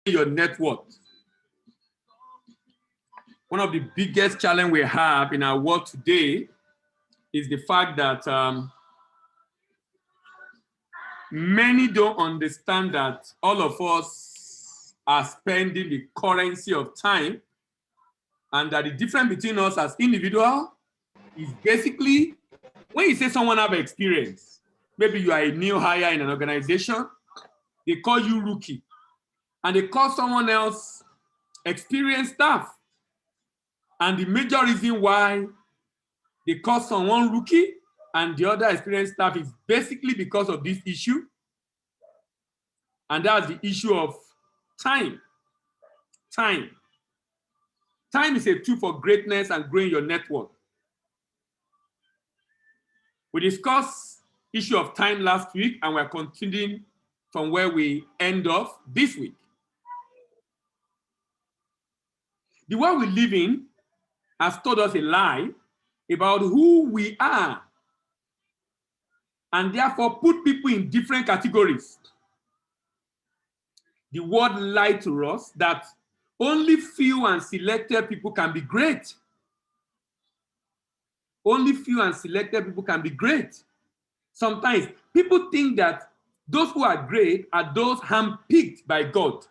your net worth. One of the biggest challenges we have in our world today is the fact that many don't understand that all of us are spending the currency of time, and that the difference between us as individuals is basically when you say someone have experience, maybe you are a new hire in an organization, they call you rookie, and they call someone else experienced staff. And the major reason why they call someone rookie and the other experienced staff is basically because of this issue. And that's the issue of time. Time. Time is a tool for greatness and growing your network. We discussed issue of time last week, and we're continuing from where we end off this week. The world we live in has told us a lie about who we are, and therefore put people in different categories. The world lied to us that only few and selected people can be great. Only few and selected people can be great. Sometimes people think that those who are great are those handpicked by God.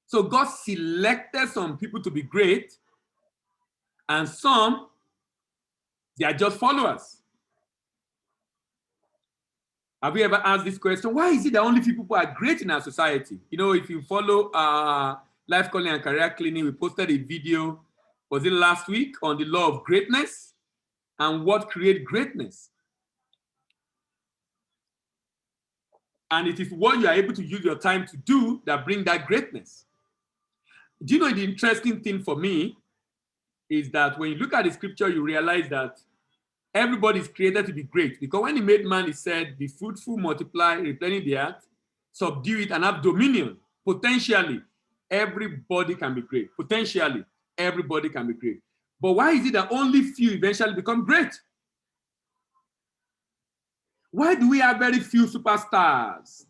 So God selected some people to be great, and some, they are just followers. Have you ever asked this question? Why is it that only few people are great in our society? You know, if you follow Life Calling and Career Cleaning, we posted a video, was it last week, on the law of greatness and what creates greatness. And it is what you are able to use your time to do that bring that greatness. Do you know the interesting thing for me is that when you look at the scripture, you realize that everybody is created to be great. Because when he made man, he said, be fruitful, multiply, replenish the earth, subdue it, and have dominion. Potentially, everybody can be great. Potentially, everybody can be great. But why is it that only few eventually become great? Why do we have very few superstars?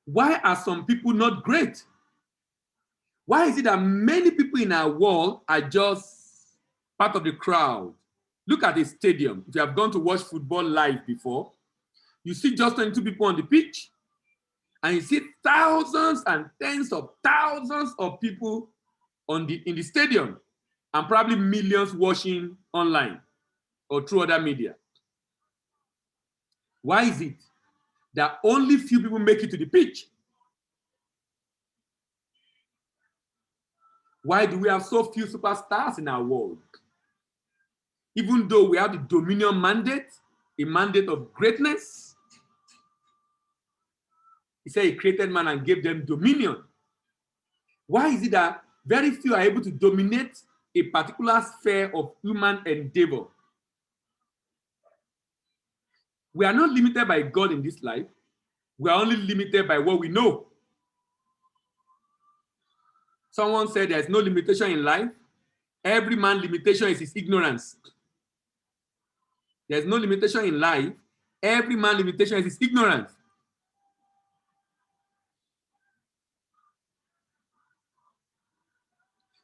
Why are some people not great? Why is it that many people in our world are just part of the crowd? Look at the stadium. If you have gone to watch football live before, you see just 22 people on the pitch, and you see thousands and tens of thousands of people in the stadium, and probably millions watching online or through other media. Why is it that only few people make it to the pitch? Why do we have so few superstars in our world? Even though we have the dominion mandate, a mandate of greatness, he said he created man and gave them dominion. Why is it that very few are able to dominate a particular sphere of human endeavor? We are not limited by God in this life. We are only limited by what we know. Someone said there's no limitation in life. Every man's limitation is his ignorance. There's no limitation in life. Every man's limitation is his ignorance.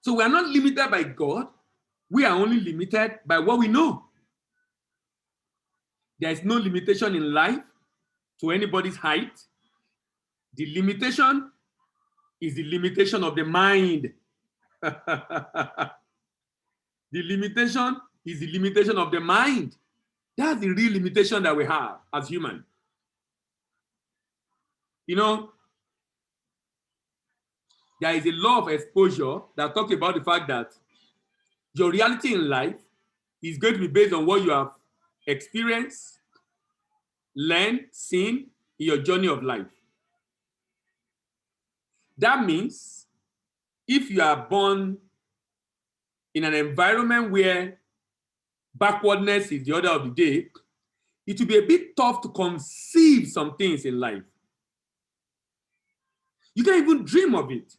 So we are not limited by God. We are only limited by what we know. There is no limitation in life to anybody's height. The limitation is the limitation of the mind. The limitation is the limitation of the mind. That's the real limitation that we have as humans. You know, there is a law of exposure that talks about the fact that your reality in life is going to be based on what you have experienced, learned, seen in your journey of life. That means if you are born in an environment where backwardness is the order of the day, it will be a bit tough to conceive some things in life. You can't even dream of it.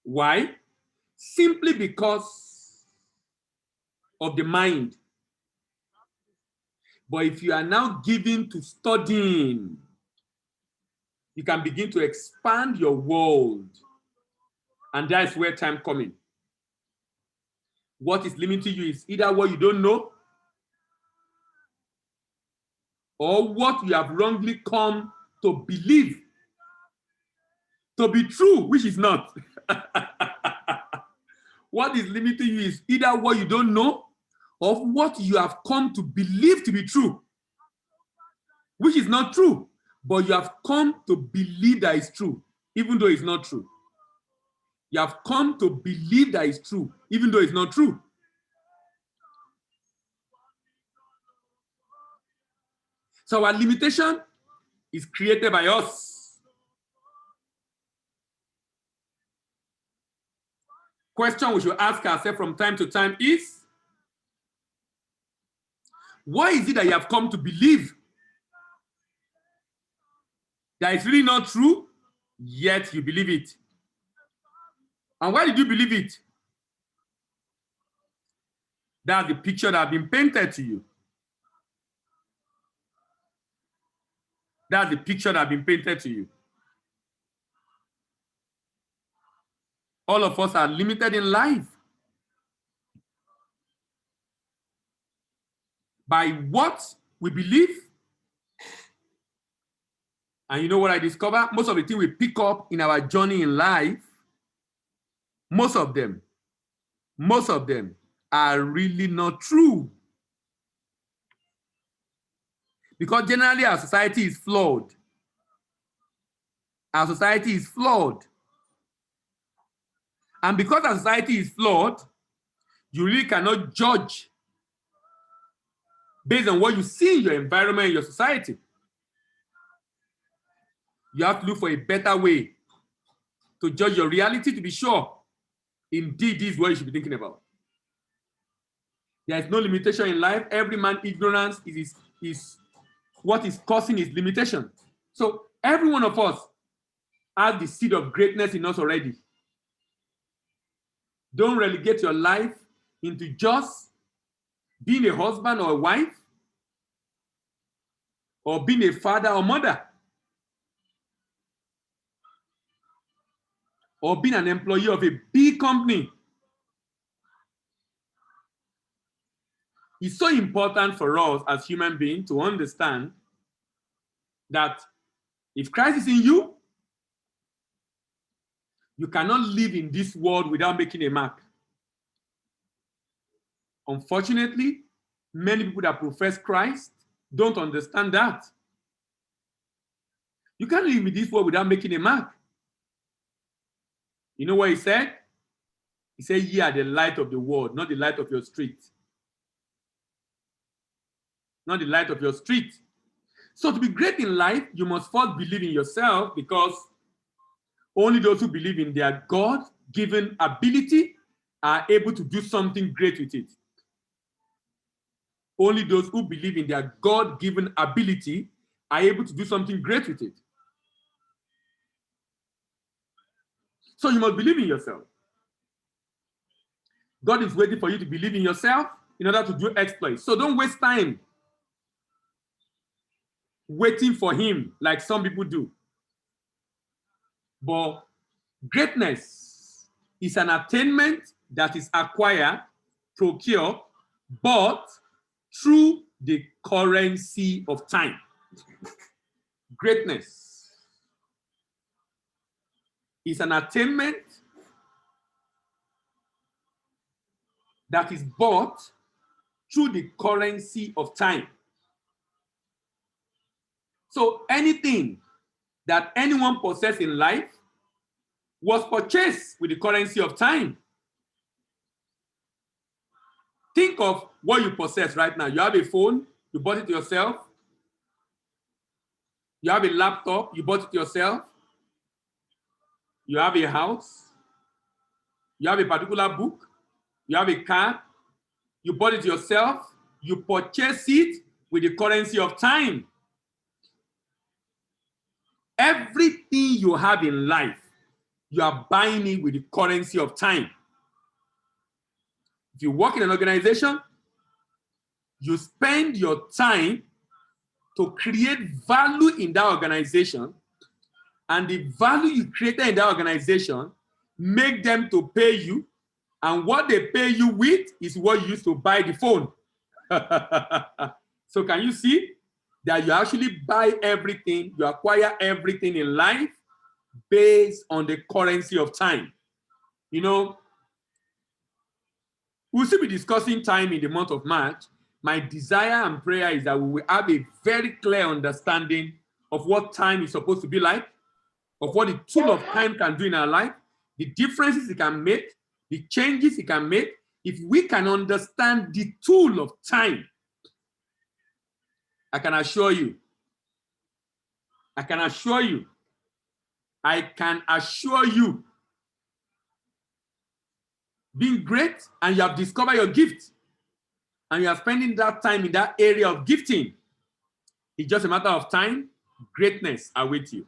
Why? Simply because of the mind. But if you are now given to studying, you can begin to expand your world. And that's where time comes in. What is limiting you is either what you don't know or what you have wrongly come to believe to be true, which is not. What is limiting you is either what you don't know or what you have come to believe to be true, which is not true, but you have come to believe that it's true, even though it's not true. You have come to believe that it's true, even though it's not true. So our limitation is created by us. Question we should ask ourselves from time to time is, why is it that you have come to believe that it's really not true, yet you believe it? And why did you believe it? That's the picture that has been painted to you. That's the picture that has been painted to you. All of us are limited in life by what we believe. And you know what I discover? Most of the things we pick up in our journey in life, most of them are really not true. Because generally our society is flawed. Our society is flawed. And because our society is flawed, you really cannot judge based on what you see in your environment, in your society. You have to look for a better way to judge your reality to be sure, indeed, this is what you should be thinking about. There is no limitation in life. Every man's ignorance is what is causing his limitation. So every one of us has the seed of greatness in us already. Don't relegate your life into just being a husband or a wife or being a father or mother or being an employee of a big company. It's so important for us as human beings to understand that if Christ is in you, you cannot live in this world without making a mark. Unfortunately, many people that profess Christ don't understand that. You can't live in this world without making a mark. You know what he said? He said, ye are the light of the world, not the light of your street. Not the light of your street. So to be great in life, you must first believe in yourself, because only those who believe in their God-given ability are able to do something great with it. Only those who believe in their God-given ability are able to do something great with it. So you must believe in yourself. God is waiting for you to believe in yourself in order to do exploits. So don't waste time waiting for him like some people do. But greatness is an attainment that is acquired, procured, but through the currency of time. Greatness is an attainment that is bought through the currency of time. So anything that anyone possesses in life was purchased with the currency of time. Think of what you possess right now. You have a phone, you bought it yourself. You have a laptop, you bought it yourself. You have a house. You have a particular book. You have a car. You bought it yourself. You purchase it with the currency of time. Everything you have in life, you are buying it with the currency of time. If you work in an organization, You spend your time to create value in that organization, and the value you created in that organization make them to pay you, and what they pay you with is what you use to buy the phone. So can you see that you actually buy everything, you acquire everything in life based on the currency of time? You know, we'll still be discussing time in the month of March. My desire and prayer is that we will have a very clear understanding of what time is supposed to be like, of what the tool of time can do in our life, the differences it can make, the changes it can make. If we can understand the tool of time, I can assure you, being great and you have discovered your gift and you are spending that time in that area of gifting, it's just a matter of time. Greatness awaits you.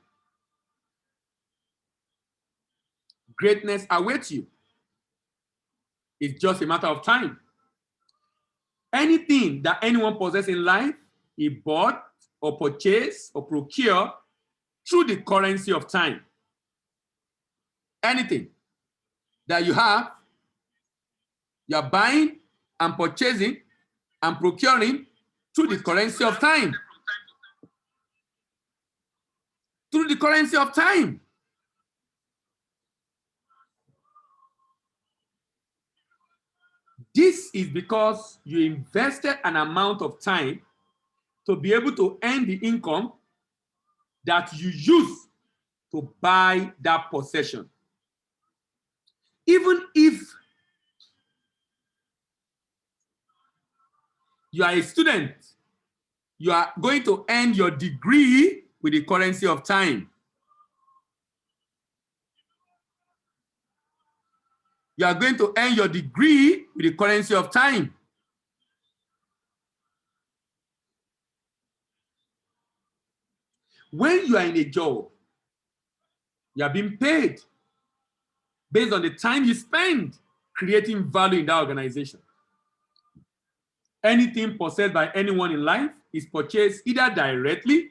Greatness awaits you. It's just a matter of time. Anything that anyone possesses in life, he bought or purchased or procured through the currency of time. Anything that you have, you are buying and purchasing and procuring through the currency of time. Through the currency of time. This is because you invested an amount of time to be able to earn the income that you use to buy that possession. Even if you are a student, you are going to earn your degree with the currency of time. You are going to earn your degree with the currency of time. When you are in a job, you are being paid based on the time you spend creating value in that organization. Anything possessed by anyone in life is purchased either directly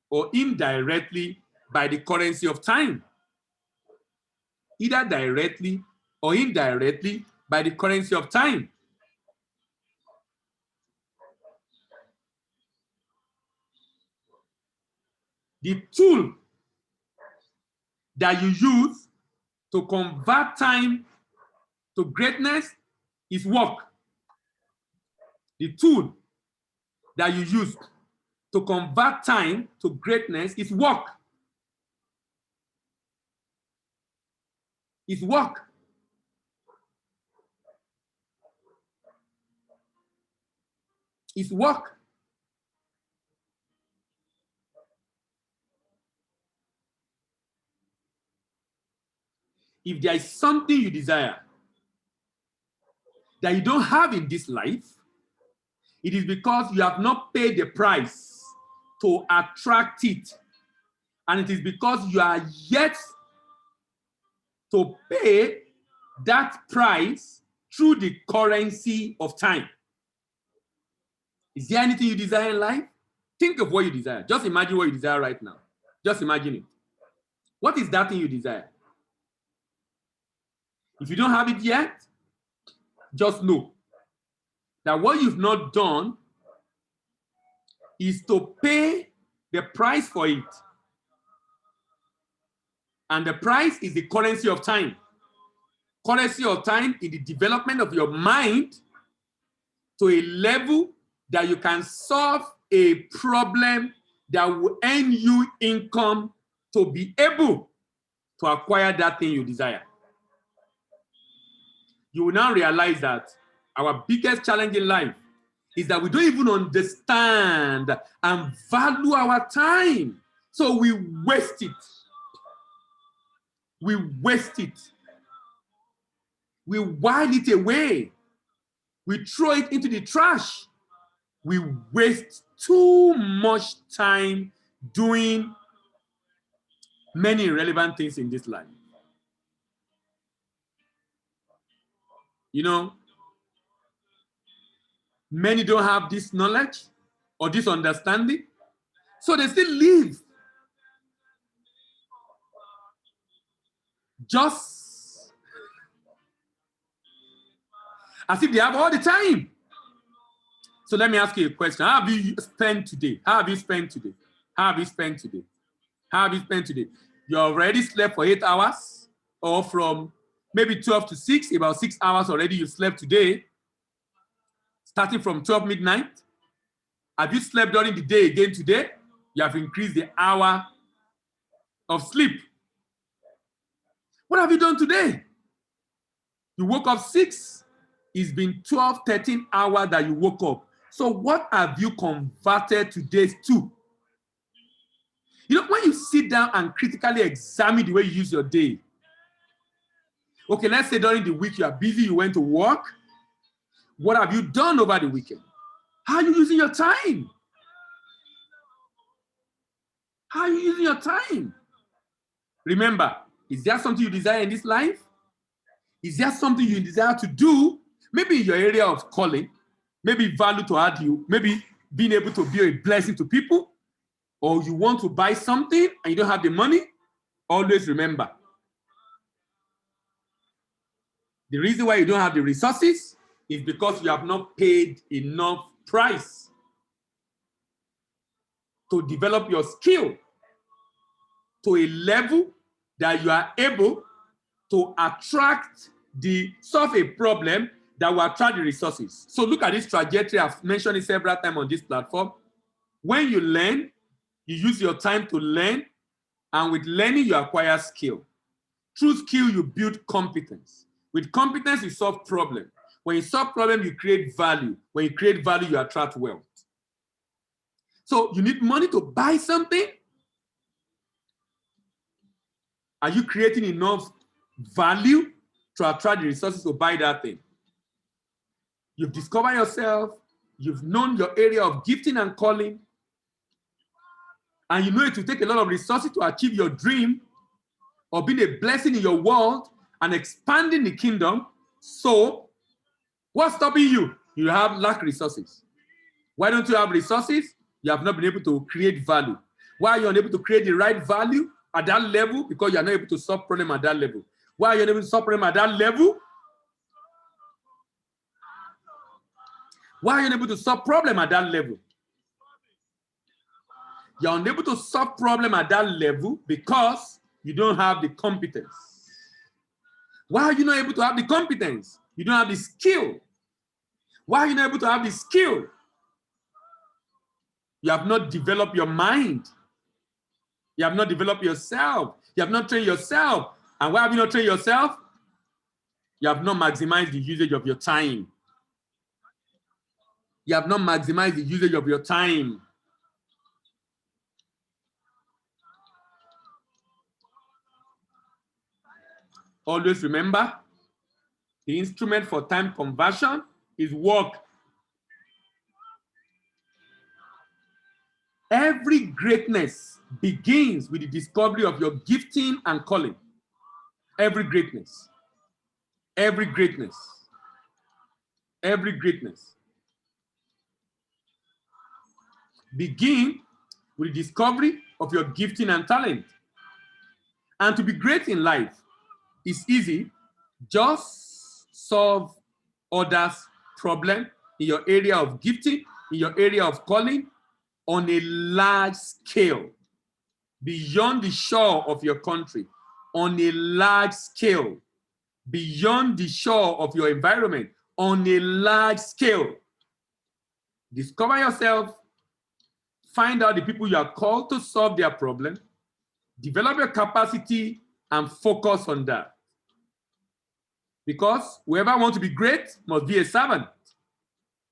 or indirectly by the currency of time. Either directly or indirectly by the currency of time. The tool that you use to convert time to greatness is work. The tool that you use to convert time to greatness is work. It's work. It's work. If there is something you desire that you don't have in this life, it is because you have not paid the price to attract it. And it is because you are yet to pay that price through the currency of time. Is there anything you desire in life? Think of what you desire. Just imagine what you desire right now. Just imagine it. What is that thing you desire? If you don't have it yet, just know that what you've not done is to pay the price for it. And the price is the currency of time. Currency of time is the development of your mind to a level that you can solve a problem that will earn you income to be able to acquire that thing you desire. You will now realize that our biggest challenge in life is that we don't even understand and value our time. So we waste it. We waste it. We while it away. We throw it into the trash. We waste too much time doing many irrelevant things in this life. You know, Many don't have this knowledge or this understanding, so they still live just as if they have all the time. So let me ask you a question. How have you spent today? How have you spent today? How have you spent today? How have you spent today? You already slept for 8 hours, or from maybe 12 to 6, about 6 hours already you slept today, starting from 12 midnight. Have you slept during the day again today? You have increased the hour of sleep. What have you done today? You woke up 6. It's been 12, 13 hours that you woke up. So what have you converted today to? You know, when you sit down and critically examine the way you use your day. Okay, let's say during the week you are busy, you went to work. What have you done over the weekend? How are you using your time? How are you using your time? Remember, is there something you desire in this life? Is there something you desire to do? Maybe in your area of calling, maybe value to add you, maybe being able to be a blessing to people, or you want to buy something and you don't have the money. Always remember, the reason why you don't have the resources is because you have not paid enough price to develop your skill to a level that you are able to solve a problem that will attract the resources. So look at this trajectory. I've mentioned it several times on this platform. When you learn, you use your time to learn, and with learning, you acquire skill. Through skill, you build competence. With competence, you solve problems. When you solve problems, you create value. When you create value, you attract wealth. So you need money to buy something. Are you creating enough value to attract the resources to buy that thing? You've discovered yourself. You've known your area of gifting and calling. And you know it will take a lot of resources to achieve your dream or being a blessing in your world and expanding the kingdom. So what's stopping you? You have lack resources. Why don't you have resources? You have not been able to create value. Why are you unable to create the right value at that level? Because you are not able to solve problem at that level. Why are you unable to solve problem at that level? Why are you unable to solve problem at that level? You're unable to solve problem at that level because you don't have the competence. Why are you not able to have the competence? You don't have the skill. Why are you not able to have the skill? You have not developed your mind. You have not developed yourself. You have not trained yourself. And why have you not trained yourself? You have not maximized the usage of your time. You have not maximized the usage of your time. Always remember, the instrument for time conversion is work. Every greatness begins with the discovery of your gifting and calling. Every greatness. Every greatness. Every greatness. Begin with the discovery of your gifting and talent. And to be great in life is easy. Just solve others' problem in your area of gifting, in your area of calling, on a large scale, beyond the shore of your country, on a large scale, beyond the shore of your environment, on a large scale. Discover yourself, find out the people you are called to solve their problem, develop your capacity, and focus on that. Because whoever wants to be great must be a servant.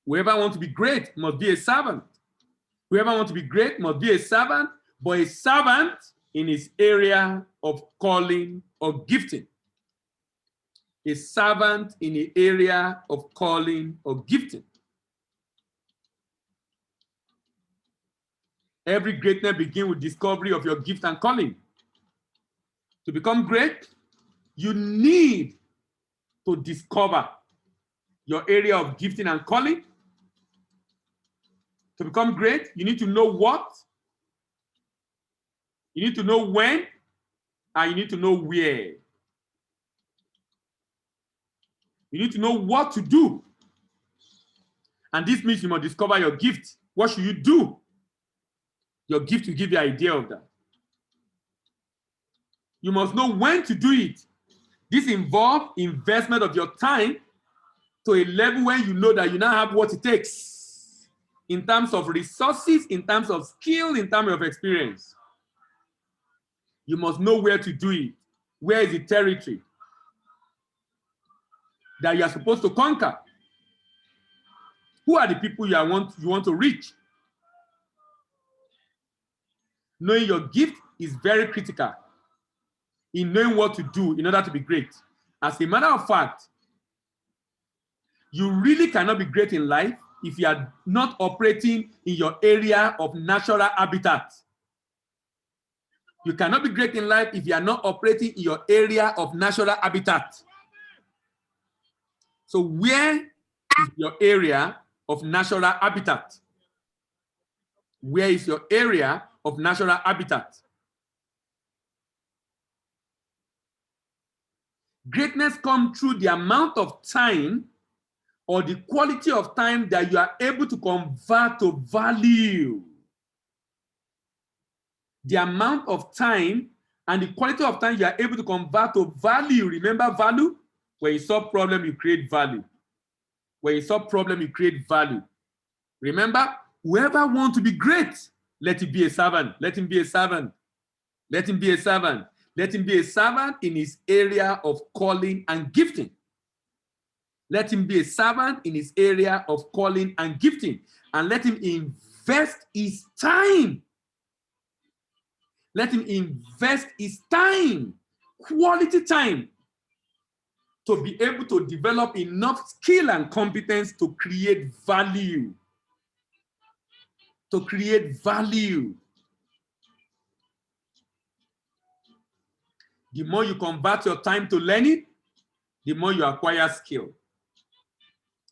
Whoever wants to be great must be a servant. Whoever wants to be great must be a servant, but a servant in his area of calling or gifting. A servant in the area of calling or gifting. Every greatness begins with discovery of your gift and calling. To become great, you need to discover your area of gifting and calling To become great, you need to know what, you need to know when, and you need to know where. You need to know what to do. And this means you must discover your gift. What should you do? Your gift will give you an idea of that. You must know when to do it. This involves investment of your time to a level where you know that you now have what it takes in terms of resources, in terms of skill, in terms of experience. You must know where to do it. Where is the territory that you are supposed to conquer? Who are the people you want to reach? Knowing your gift is very critical in knowing what to do in order to be great. As a matter of fact, you really cannot be great in life if you are not operating in your area of natural habitat. You cannot be great in life if you are not operating in your area of natural habitat. So where is your area of natural habitat? Where is your area of natural habitat? Greatness comes through the amount of time or the quality of time that you are able to convert to value. The amount of time and the quality of time you are able to convert to value. Remember value? When you solve problem, you create value. When you solve problem, you create value. Remember, whoever wants to be great, let him be a servant. Let him be a servant. Let him be a servant. Let him be a servant in his area of calling and gifting. Let him be a servant in his area of calling and gifting. And let him invest his time. Let him invest his time, quality time, to be able to develop enough skill and competence to create value. To create value. The more you convert your time to learning, the more you acquire skill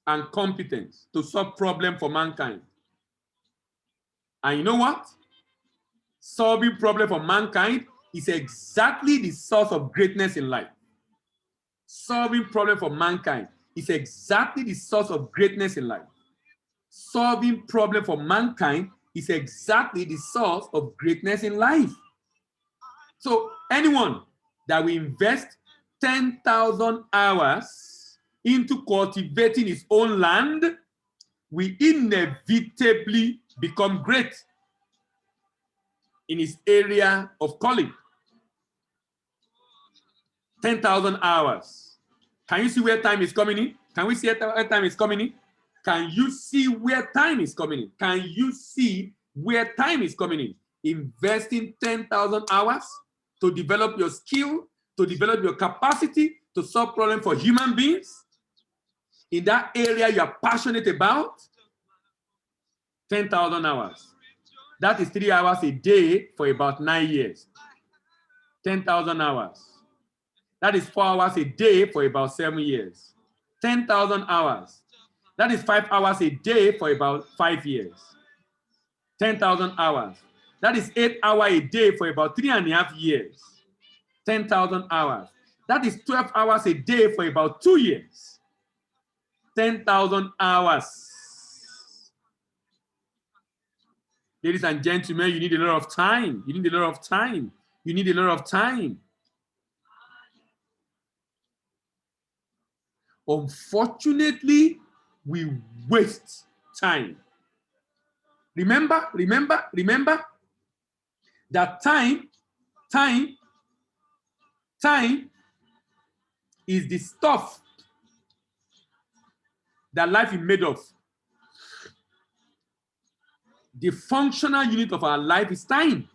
and competence to solve problems for mankind. And you know what? Solving problems for mankind is exactly the source of greatness in life. Solving problems for mankind is exactly the source of greatness in life. Solving problems for mankind is exactly the source of greatness in life. So anyone that will invest 10,000 hours into cultivating his own land will inevitably become great in his area of calling. 10,000 hours. Can you see where time is coming in? Can we see where time is coming in? Can you see where time is coming in? Can you see where time is coming in? Investing 10,000 hours to develop your skill, to develop your capacity to solve problems for human beings in that area you are passionate about. 10,000 hours. That is 3 hours a day for about 9 years. 10,000 hours. That is 4 hours a day for about 7 years. 10,000 hours. That is 5 hours a day for about 5 years. 10,000 hours. That is 8 hours a day for about 3.5 years. 10,000 hours. That is 12 hours a day for about 2 years. 10,000 hours. Ladies and gentlemen, you need a lot of time. You need a lot of time. You need a lot of time. Unfortunately, we waste time. Remember that time is the stuff that life is made of. The functional unit of our life is time.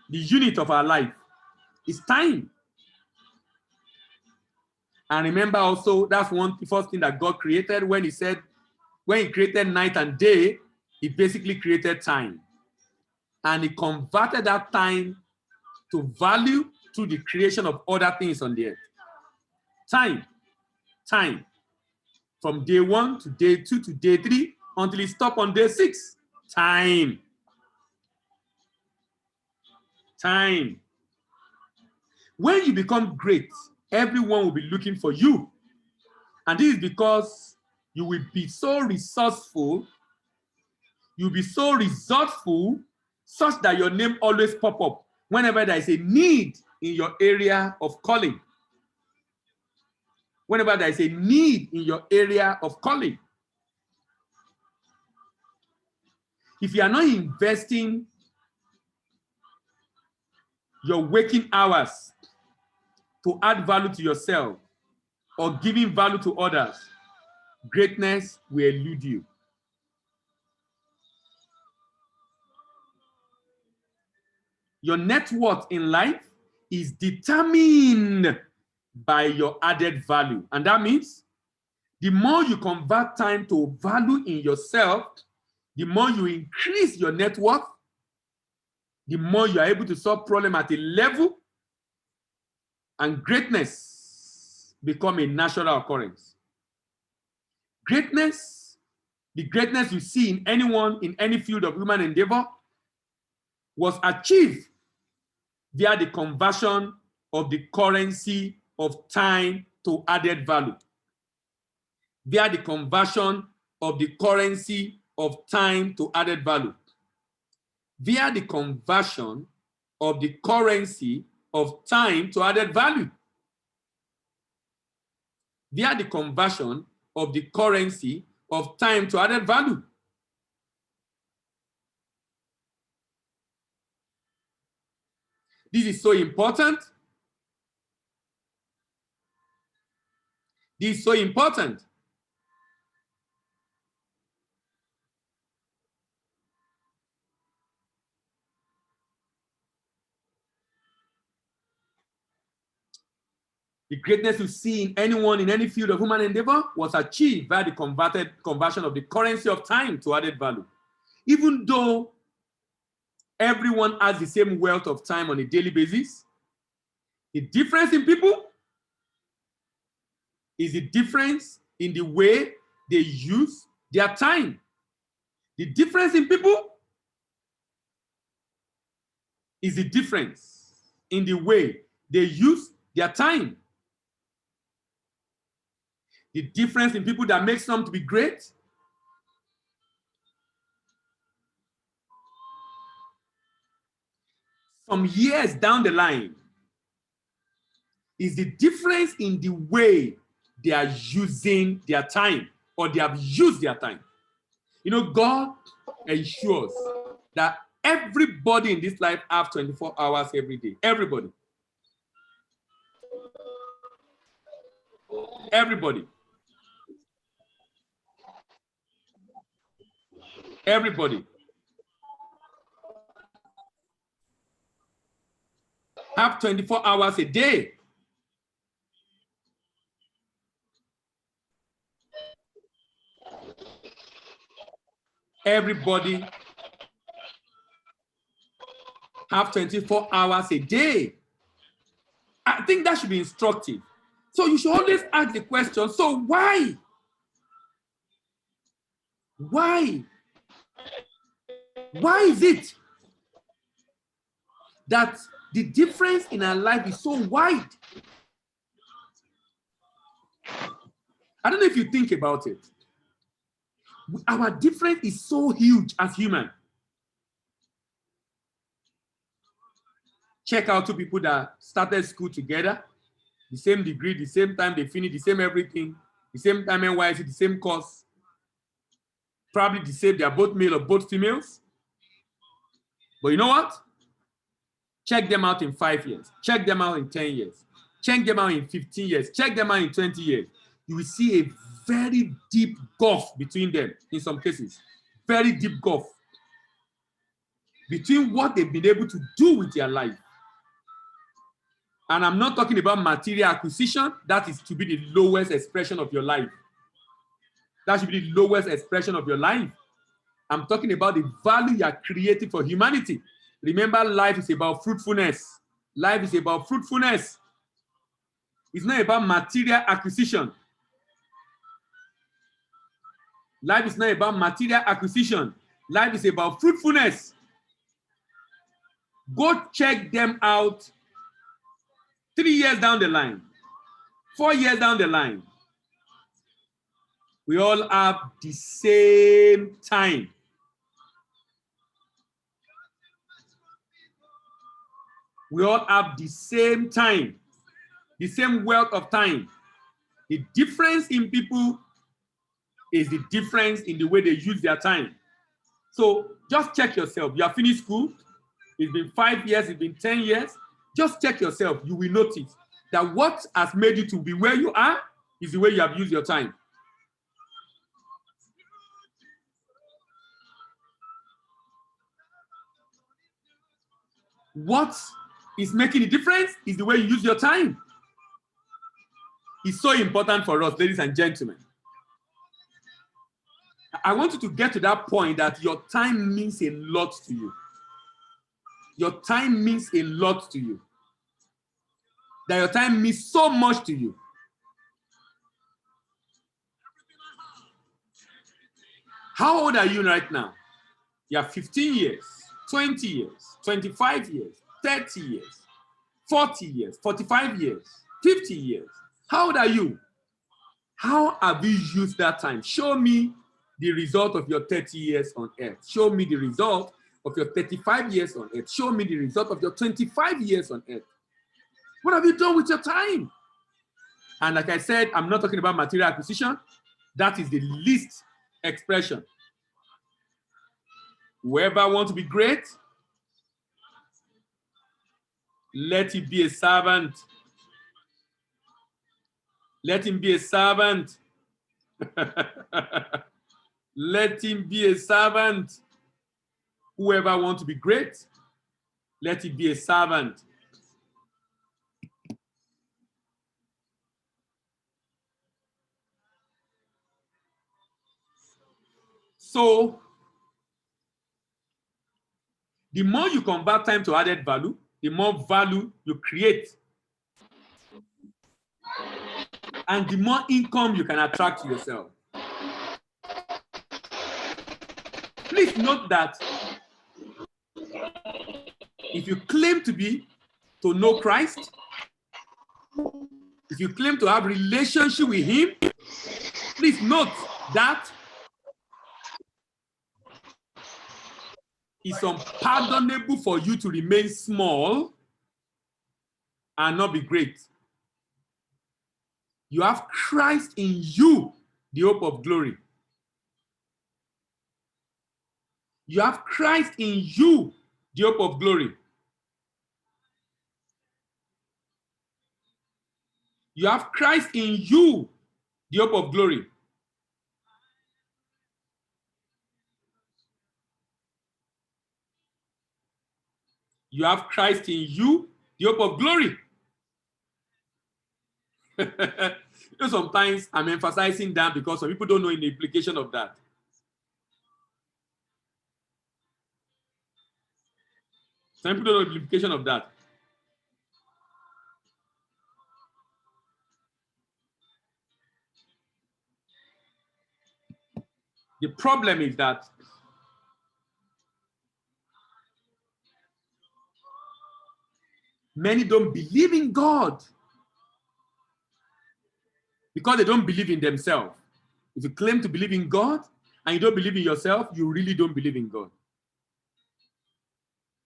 The unit of our life is time. And remember also, that's the first thing that God created when he created night and day, he basically created time. And he converted that time to value through the creation of other things on the earth. Time. From day 1 to day 2 to day 3 until it stops on day 6. Time. Time. When you become great, everyone will be looking for you. And this is because you will be so resourceful, you'll be so resourceful, such that your name always pop up whenever there is a need in your area of calling. Whenever there is a need in your area of calling. If you are not investing your waking hours to add value to yourself or giving value to others, greatness will elude you. Your net worth in life is determined by your added value. And that means the more you convert time to value in yourself, the more you increase your net worth, the more you are able to solve problems at a level, and greatness become a natural occurrence. Greatness, the greatness you see in anyone in any field of human endeavor, was achieved via the conversion of the currency of time to added value. Via the conversion of the currency of time to added value. Via the conversion of the currency of time to added value. Via the conversion of the currency of time to added value. This is so important. This is so important. The greatness you see in anyone in any field of human endeavor was achieved by the conversion of the currency of time to added value. Even though everyone has the same wealth of time on a daily basis, the difference in people is the difference in the way they use their time. The difference in people is the difference in the way they use their time. The difference in people that makes them to be great some years down the line is the difference in the way they are using their time, or they have used their time. You know, God ensures that everybody in this life have 24 hours every day. Everybody. Everybody. Everybody. Have 24 hours a day. Everybody have 24 hours a day. I think that should be instructive. So you should always ask the question, so why? Why? Why is it that the difference in our life is so wide? I don't know if you think about it. Our difference is so huge as human. Check out two people that started school together, the same degree, the same time they finished, the same everything, the same time NYC, the same course. Probably the same, they are both male or both females. But you know what? Check them out in 5 years. Check them out in 10 years. Check them out in 15 years. Check them out in 20 years. You will see a very deep gulf between them in some cases. Very deep gulf between what they've been able to do with their life. And I'm not talking about material acquisition. That is to be the lowest expression of your life. That should be the lowest expression of your life. I'm talking about the value you are creating for humanity. Remember, life is about fruitfulness. Life is about fruitfulness. It's not about material acquisition. Life is not about material acquisition. Life is about fruitfulness. Go check them out 3 years down the line, 4 years down the line. We all have the same time. We all have the same time, the same wealth of time. The difference in people is the difference in the way they use their time. So just check yourself. You have finished school. It's been 5 years. It's been 10 years. Just check yourself. You will notice that what has made you to be where you are is the way you have used your time. What is making the difference is the way you use your time. It's so important for us, ladies and gentlemen. I want you to get to that point that your time means a lot to you. Your time means a lot to you. That your time means so much to you. How old are you right now? You are 15 years, 20 years, 25 years, 30 years, 40 years, 45 years, 50 years. How old are you? How have you used that time? Show me the result of your 30 years on earth. Show me the result of your 35 years on earth. Show me the result of your 25 years on earth. What have you done with your time? And like I said, I'm not talking about material acquisition. That is the least expression. Whoever wants to be great, let him be a servant. Let him be a servant. Let him be a servant. Whoever wants to be great, let him be a servant. So, the more you convert time to added value, the more value you create. And the more income you can attract to yourself. Please note that if you claim to know Christ, if you claim to have a relationship with him, please note that it's unpardonable for you to remain small and not be great. You have Christ in you, the hope of glory. You have Christ in you, the hope of glory. You have Christ in you, the hope of glory. You have Christ in you, the hope of glory. Sometimes I'm emphasizing that because some people don't know the implication of that. Some people don't know the implication of that. The problem is that many don't believe in God because they don't believe in themselves. If you claim to believe in God and you don't believe in yourself, you really don't believe in God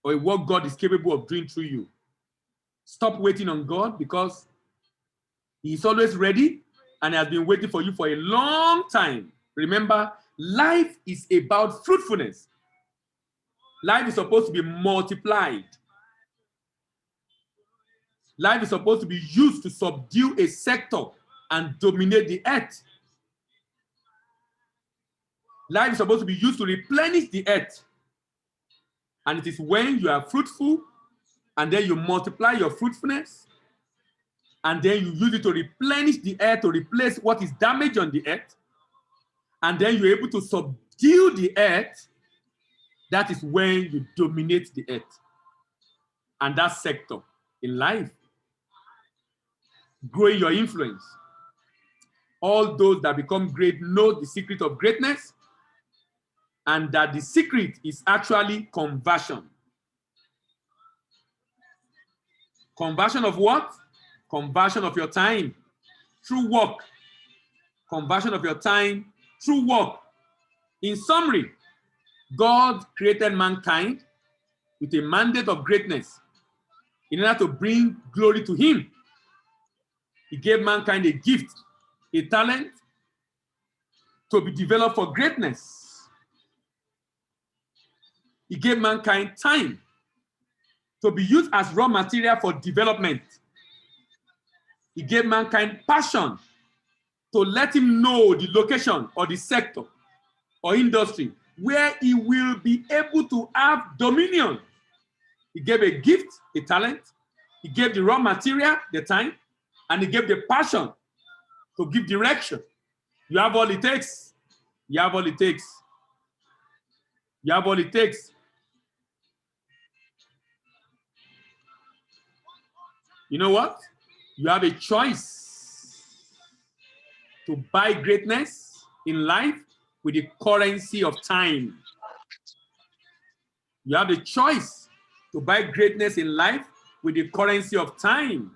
or what God is capable of doing through you. Stop waiting on God because he's always ready and has been waiting for you for a long time. Remember, life is about fruitfulness. Life is supposed to be multiplied. Life is supposed to be used to subdue a sector and dominate the earth. Life is supposed to be used to replenish the earth. And it is when you are fruitful and then you multiply your fruitfulness and then you use it to replenish the earth, to replace what is damaged on the earth, and then you're able to subdue the earth. That is when you dominate the earth and that sector in life, growing your influence. All those that become great know the secret of greatness, and that the secret is actually conversion. Conversion of what? Conversion of your time through work. Conversion of your time through work. In summary, God created mankind with a mandate of greatness in order to bring glory to him. He gave mankind a gift, a talent to be developed for greatness. He gave mankind time to be used as raw material for development. He gave mankind passion to let him know the location or the sector or industry where he will be able to have dominion. He gave a gift, a talent. He gave the raw material, the time, and he gave the passion to give direction. You have all it takes. You have all it takes. You have all it takes. You know what? You have a choice to buy greatness in life with the currency of time. You have a choice to buy greatness in life with the currency of time.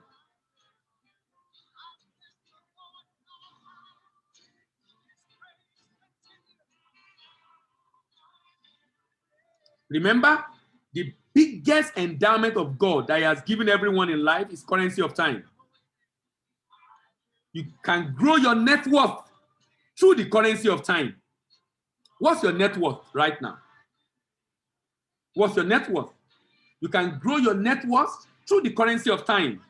Remember, the biggest endowment of God that he has given everyone in life is currency of time. You can grow your net worth through the currency of time. What's your net worth right now? What's your net worth? You can grow your net worth through the currency of time.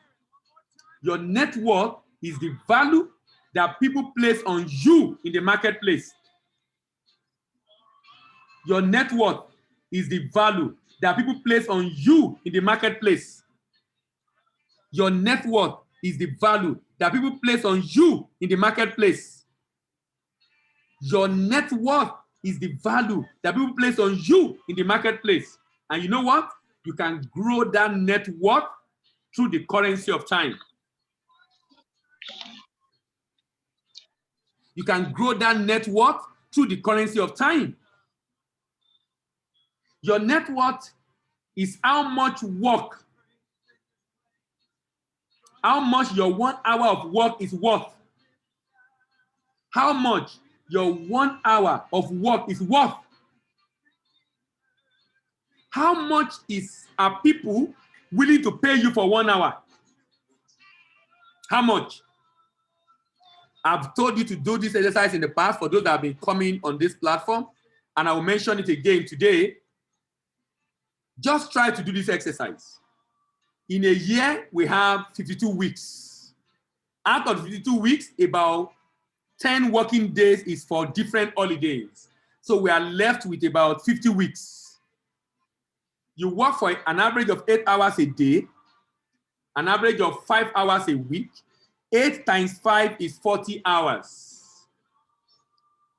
Your net worth is the value that people place on you in the marketplace. Your net worth is the value that people place on you in the marketplace. Your net worth is the value that people place on you in the marketplace. Your net worth is the value that people place on you in the marketplace. And you know what? You can grow that net worth through the currency of time. You can grow that net worth through the currency of time. Your net worth is how much work, how much your 1 hour of work is worth. How much your 1 hour of work is worth. How much are people willing to pay you for 1 hour? How much? I've told you to do this exercise in the past for those that have been coming on this platform, and I will mention it again today. Just try to do this exercise. In a year, we have 52 weeks. Out of 52 weeks, about 10 working days is for different holidays. So we are left with about 50 weeks. You work for an average of 8 hours a day, an average of 5 hours a week. 8 times 5 is 40 hours.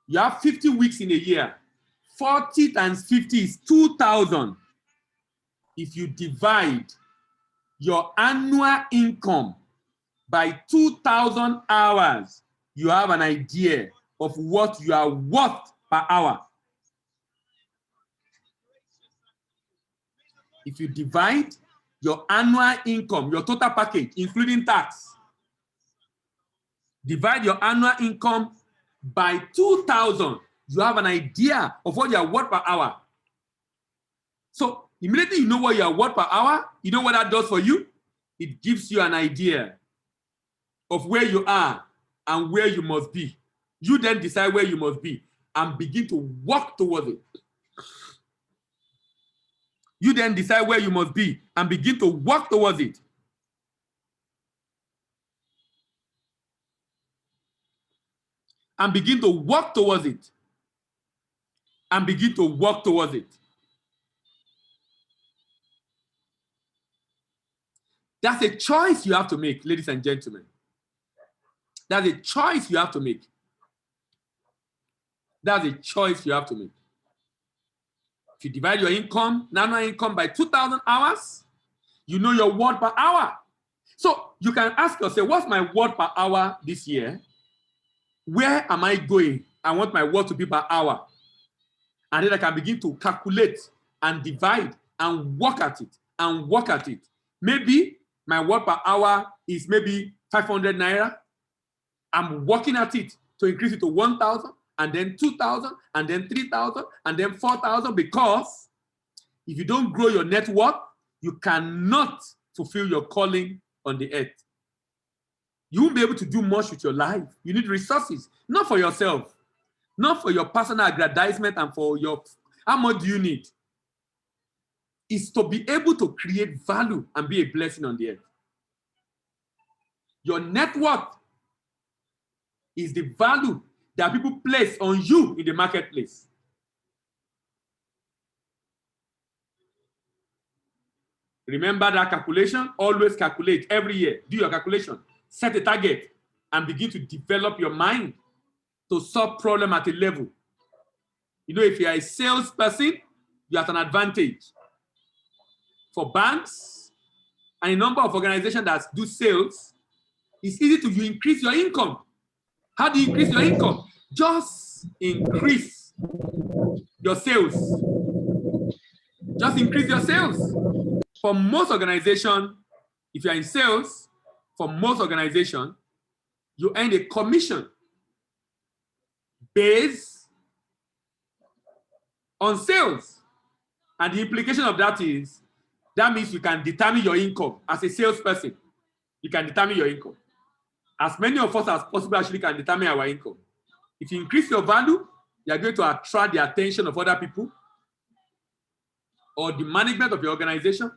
You have 50 weeks in a year. 40 times 50 is 2,000. If you divide your annual income by 2,000 hours, you have an idea of what you are worth per hour. If you divide your annual income, your total package, including tax, divide your annual income by 2,000, you have an idea of what you are worth per hour. So immediately you know what you are worth per hour, you know what that does for you? It gives you an idea of where you are and where you must be. You then decide where you must be and begin to work towards it. You then decide where you must be and begin to work towards it. And begin to work towards it. And begin to work towards it. That's a choice you have to make, ladies and gentlemen. That's a choice you have to make. That's a choice you have to make. If you divide your income, annual income by 2,000 hours, you know your worth per hour. So you can ask yourself, what's my worth per hour this year? Where am I going? I want my worth to be per hour. And then I can begin to calculate and divide and work at it and work at it. Maybe my worth per hour is maybe 500 naira. I'm working at it to increase it to 1,000 and then 2,000 and then 3,000 and then 4,000, because if you don't grow your net worth, you cannot fulfill your calling on the earth. You won't be able to do much with your life. You need resources, not for yourself, not for your personal aggrandizement and for your, how much do you need? It's to be able to create value and be a blessing on the earth. Your net worth is the value that people place on you in the marketplace. Remember that calculation? Always calculate every year. Do your calculation. Set a target and begin to develop your mind to solve problem at a level. You know, if you are a salesperson, you have an advantage. For banks and a number of organizations that do sales, it's easy to increase your income. How do you increase your income? Just increase your sales. Just increase your sales. For most organizations, if you are in sales, for most organizations, you earn a commission based on sales. And the implication of that is, that means you can determine your income as a salesperson. You can determine your income. As many of us as possible actually can determine our income. If you increase your value, you are going to attract the attention of other people or the management of your organization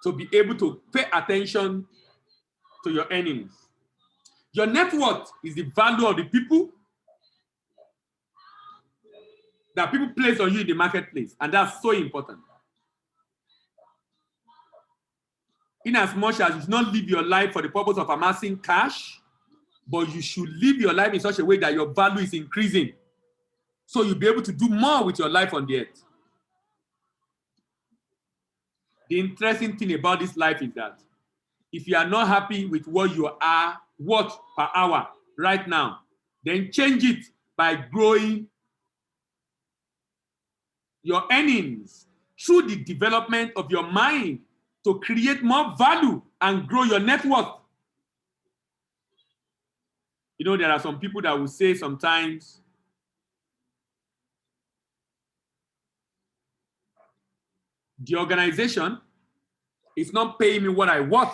to be able to pay attention to your earnings. Your net worth is the value of the people that people place on you in the marketplace, and that's so important. In as much as you should not live your life for the purpose of amassing cash, but you should live your life in such a way that your value is increasing, so you'll be able to do more with your life on the earth. The interesting thing about this life is that if you are not happy with what you are worth per hour right now, then change it by growing your earnings through the development of your mind to create more value and grow your net worth. You know, there are some people that will say sometimes, the organization is not paying me what I want.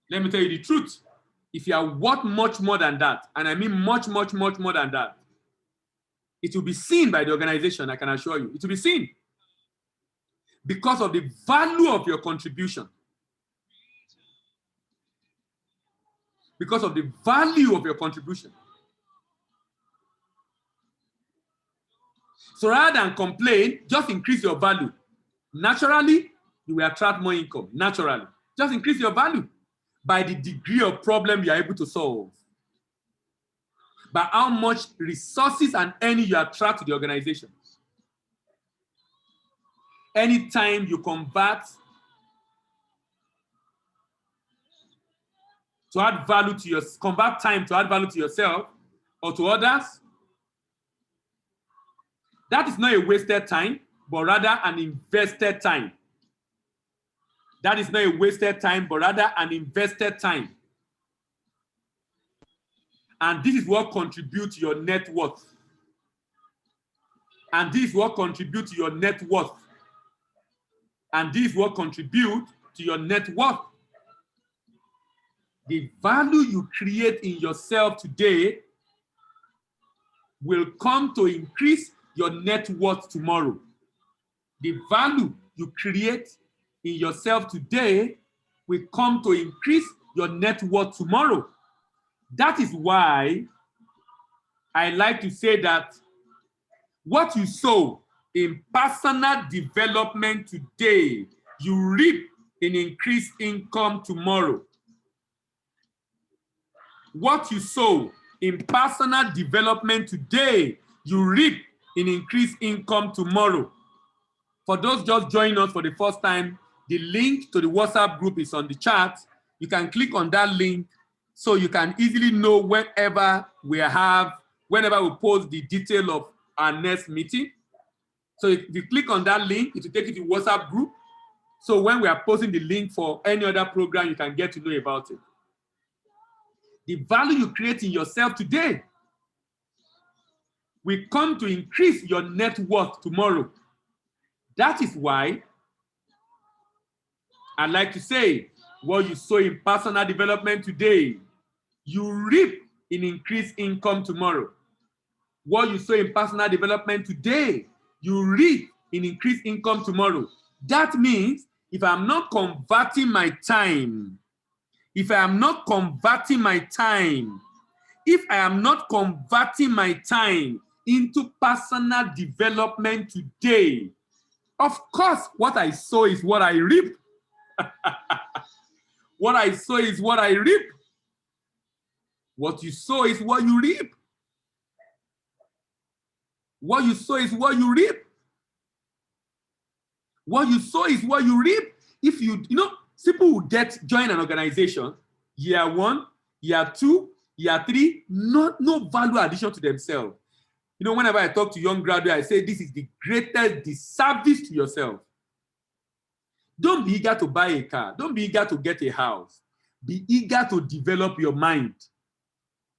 Let me tell you the truth. If you are worth much more than that, and I mean much, much, much more than that, it will be seen by the organization, I can assure you. It will be seen because of the value of your contribution. Because of the value of your contribution. So rather than complain, just increase your value. Naturally, you will attract more income. Naturally. Just increase your value by the degree of problem you are able to solve. By how much resources and earning you attract to the organization. Anytime you convert to add value to your, convert time to add value to yourself or to others, that is not a wasted time, but rather an invested time. That is not a wasted time, but rather an invested time. And this is what contributes to your net worth. And this is what contributes to your net worth. And this is what contributes to your net worth. The value you create in yourself today will come to increase your net worth tomorrow. The value you create in yourself today will come to increase your net worth tomorrow. That is why I like to say that what you sow in personal development today, you reap in increased income tomorrow. What you sow in personal development today, you reap in increased income tomorrow. For those just joining us for the first time, the link to the WhatsApp group is on the chat. You can click on that link so you can easily know whenever we post the detail of our next meeting. So if you click on that link, it will take you to WhatsApp group. So when we are posting the link for any other program, you can get to know about it. The value you create in yourself today will come to increase your net worth tomorrow. That is why I like to say, what you sow in personal development today, you reap in increased income tomorrow. What you sow in personal development today, you reap in increased income tomorrow. That means if I'm not converting my time, if I am not converting my time into personal development today, of course, what I sow is what I reap. What I sow is what I reap. What you sow is what you reap. What you sow is what you reap. What you sow is what you reap. If people will join an organization, year 1, year 2, year 3, no value addition to themselves. Whenever I talk to young graduates, I say this is the greatest disservice to yourself. Don't be eager to buy a car. Don't be eager to get a house. Be eager to develop your mind.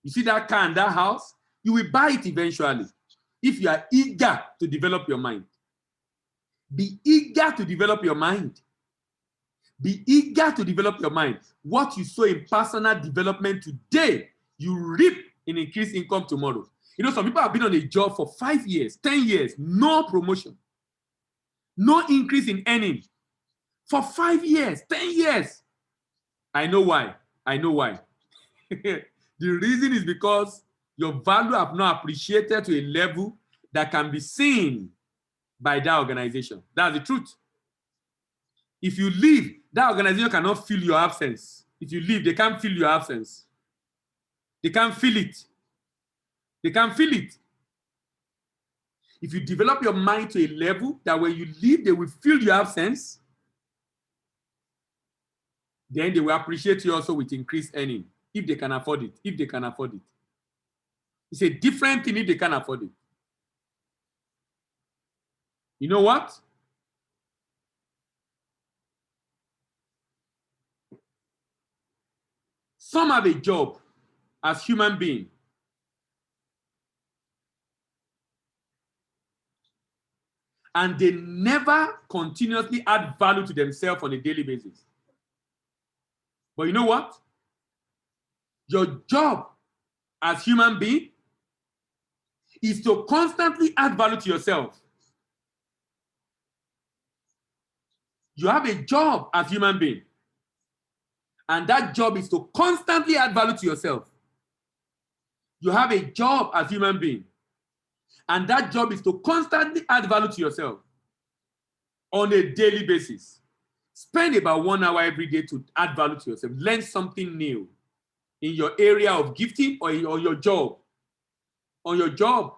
You see that car and that house, you will buy it eventually if you are eager to develop your mind. Be eager to develop your mind. Be eager to develop your mind. What you sow in personal development today, you reap in increased income tomorrow. Some people have been on a job for 5 years, 10 years, no promotion, no increase in earning. For 5 years, 10 years. I know why. The reason is because your value have not appreciated to a level that can be seen by that organization. That's the truth. If you leave, that organization cannot feel your absence. If you leave, they can't feel your absence. They can't feel it. They can't feel it. If you develop your mind to a level that when you leave, they will feel your absence, then they will appreciate you also with increased earning, if they can afford it. It's a different thing if they can afford it. You know what? Some have a job as human beings. And they never continuously add value to themselves on a daily basis. But you know what? Your job as human being is to constantly add value to yourself. You have a job as human being. And that job is to constantly add value to yourself. You have a job as human being. And that job is to constantly add value to yourself on a daily basis. Spend about 1 hour every day to add value to yourself. Learn something new in your area of gifting or on your job. On your job.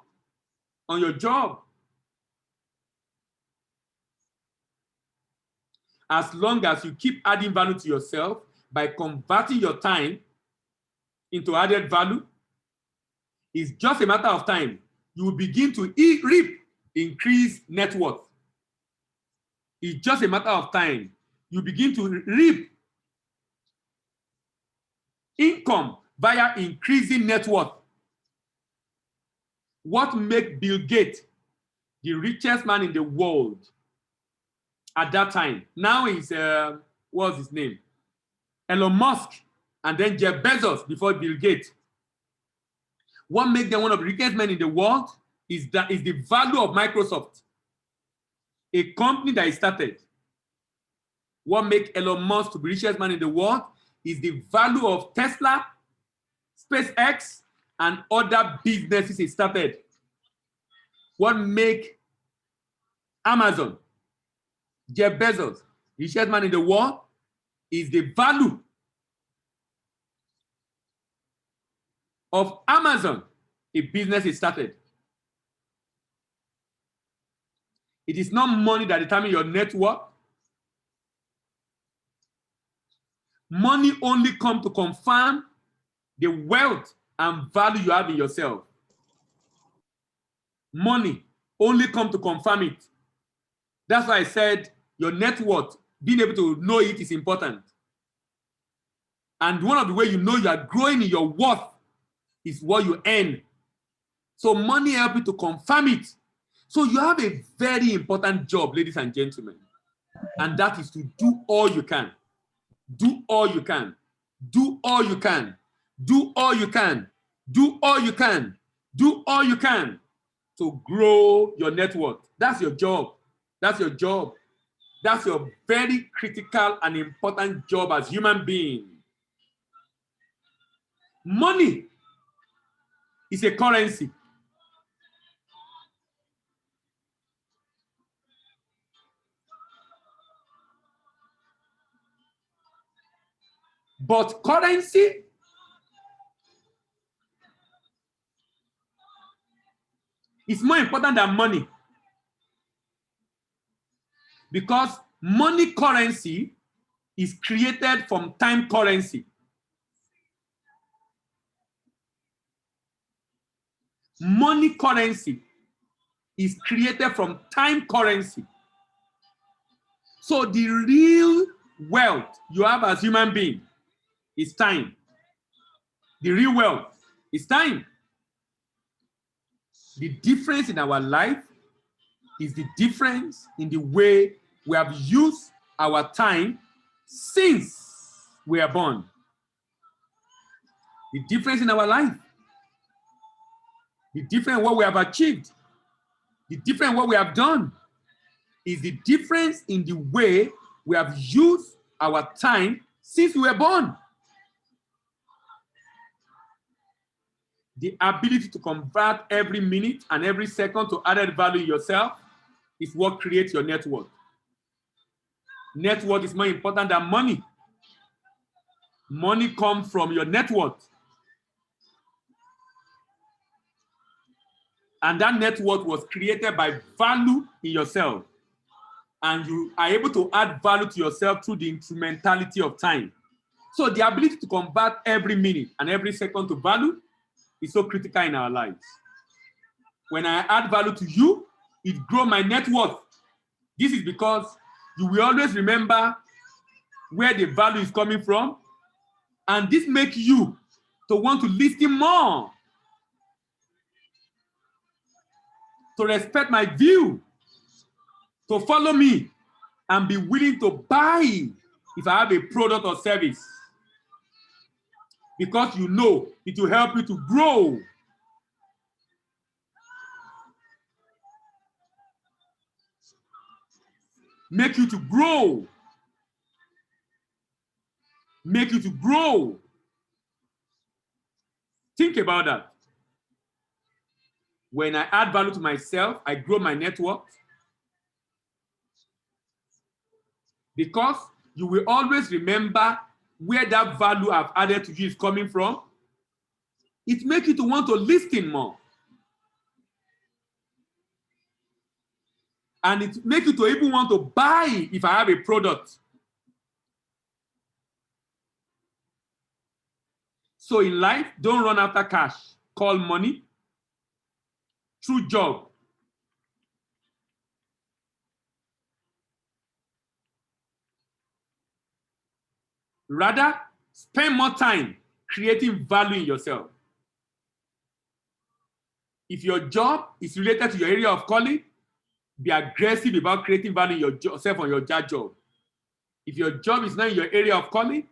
As long as you keep adding value to yourself by converting your time into added value, it's just a matter of time. You will begin to reap increased net worth. It's just a matter of time. You begin to reap income via increasing net worth. What made Bill Gates the richest man in the world at that time? Now he's, what's his name? Elon Musk, and then Jeff Bezos before Bill Gates. What makes them one of the richest men in the world is the value of Microsoft, a company that he started. What makes Elon Musk the richest man in the world is the value of Tesla, SpaceX, and other businesses he started. What makes Amazon, Jeff Bezos, richest man in the world, is the value of Amazon, a business he started. It is not money that determines your net worth. Money only comes to confirm the wealth and value you have in yourself. Money only comes to confirm it. That's why I said your net worth, being able to know it is important. And one of the ways you know you are growing in your worth is what you earn. So money helps you to confirm it. So you have a very important job, ladies and gentlemen. And that is to do all you can. Do all you can. Do all you can. Do all you can. Do all you can. Do all you can to grow your net worth. That's your job. That's your job. That's your very critical and important job as human being. Money is a currency. But currency is more important than money. Because money currency is created from time currency. Money currency is created from time currency. So the real wealth you have as human being is time. The real wealth is time. The difference in our life is the difference in the way we have used our time since we are born. The difference in our life, the difference in what we have achieved, the difference in what we have done is the difference in the way we have used our time since we were born. The ability to convert every minute and every second to added value in yourself is what creates your net worth. Net worth is more important than money. Money comes from your net worth. And that net worth was created by value in yourself. And you are able to add value to yourself through the instrumentality of time. So the ability to convert every minute and every second to value is so critical in our lives. When I add value to you, it grows my net worth. This is because you will always remember where the value is coming from, and this makes you to want to listen more, to respect my view, to follow me, and be willing to buy if I have a product or service. Because you know it will help you to grow. Make you to grow. Make you to grow. Think about that. When I add value to myself, I grow my network. Because you will always remember where that value I've added to you is coming from. It makes you to want to listen more. And it makes you to even want to buy if I have a product. So in life, don't run after cash. Call money through job. Rather, spend more time creating value in yourself. If your job is related to your area of calling, be aggressive about creating value in yourself on your job. If your job is not in your area of calling,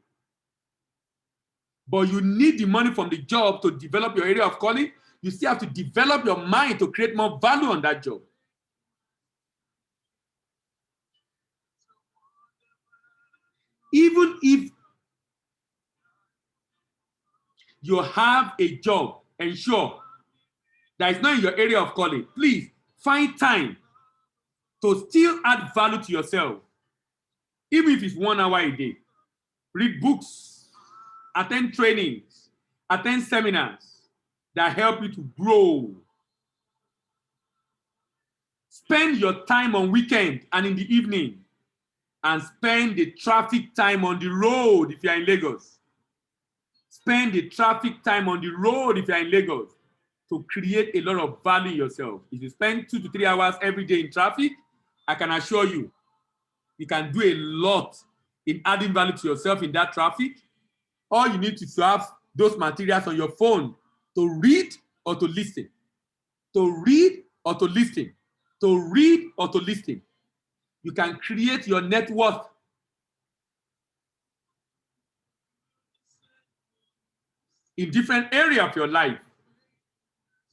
but you need the money from the job to develop your area of calling, you still have to develop your mind to create more value on that job. Even if you have a job, ensure that it's not in your area of calling. Please find time to still add value to yourself, even if it's 1 hour a day. Read books, attend trainings, attend seminars that help you to grow. Spend your time on weekend and in the evening and spend the traffic time on the road if you are in Lagos. Spend the traffic time on the road if you are in Lagos to create a lot of value in yourself. If you spend 2 to 3 hours every day in traffic, I can assure you, you can do a lot in adding value to yourself in that traffic. All you need to have those materials on your phone to read or to listen. To read or to listen. To read or to listen. You can create your net worth in different areas of your life.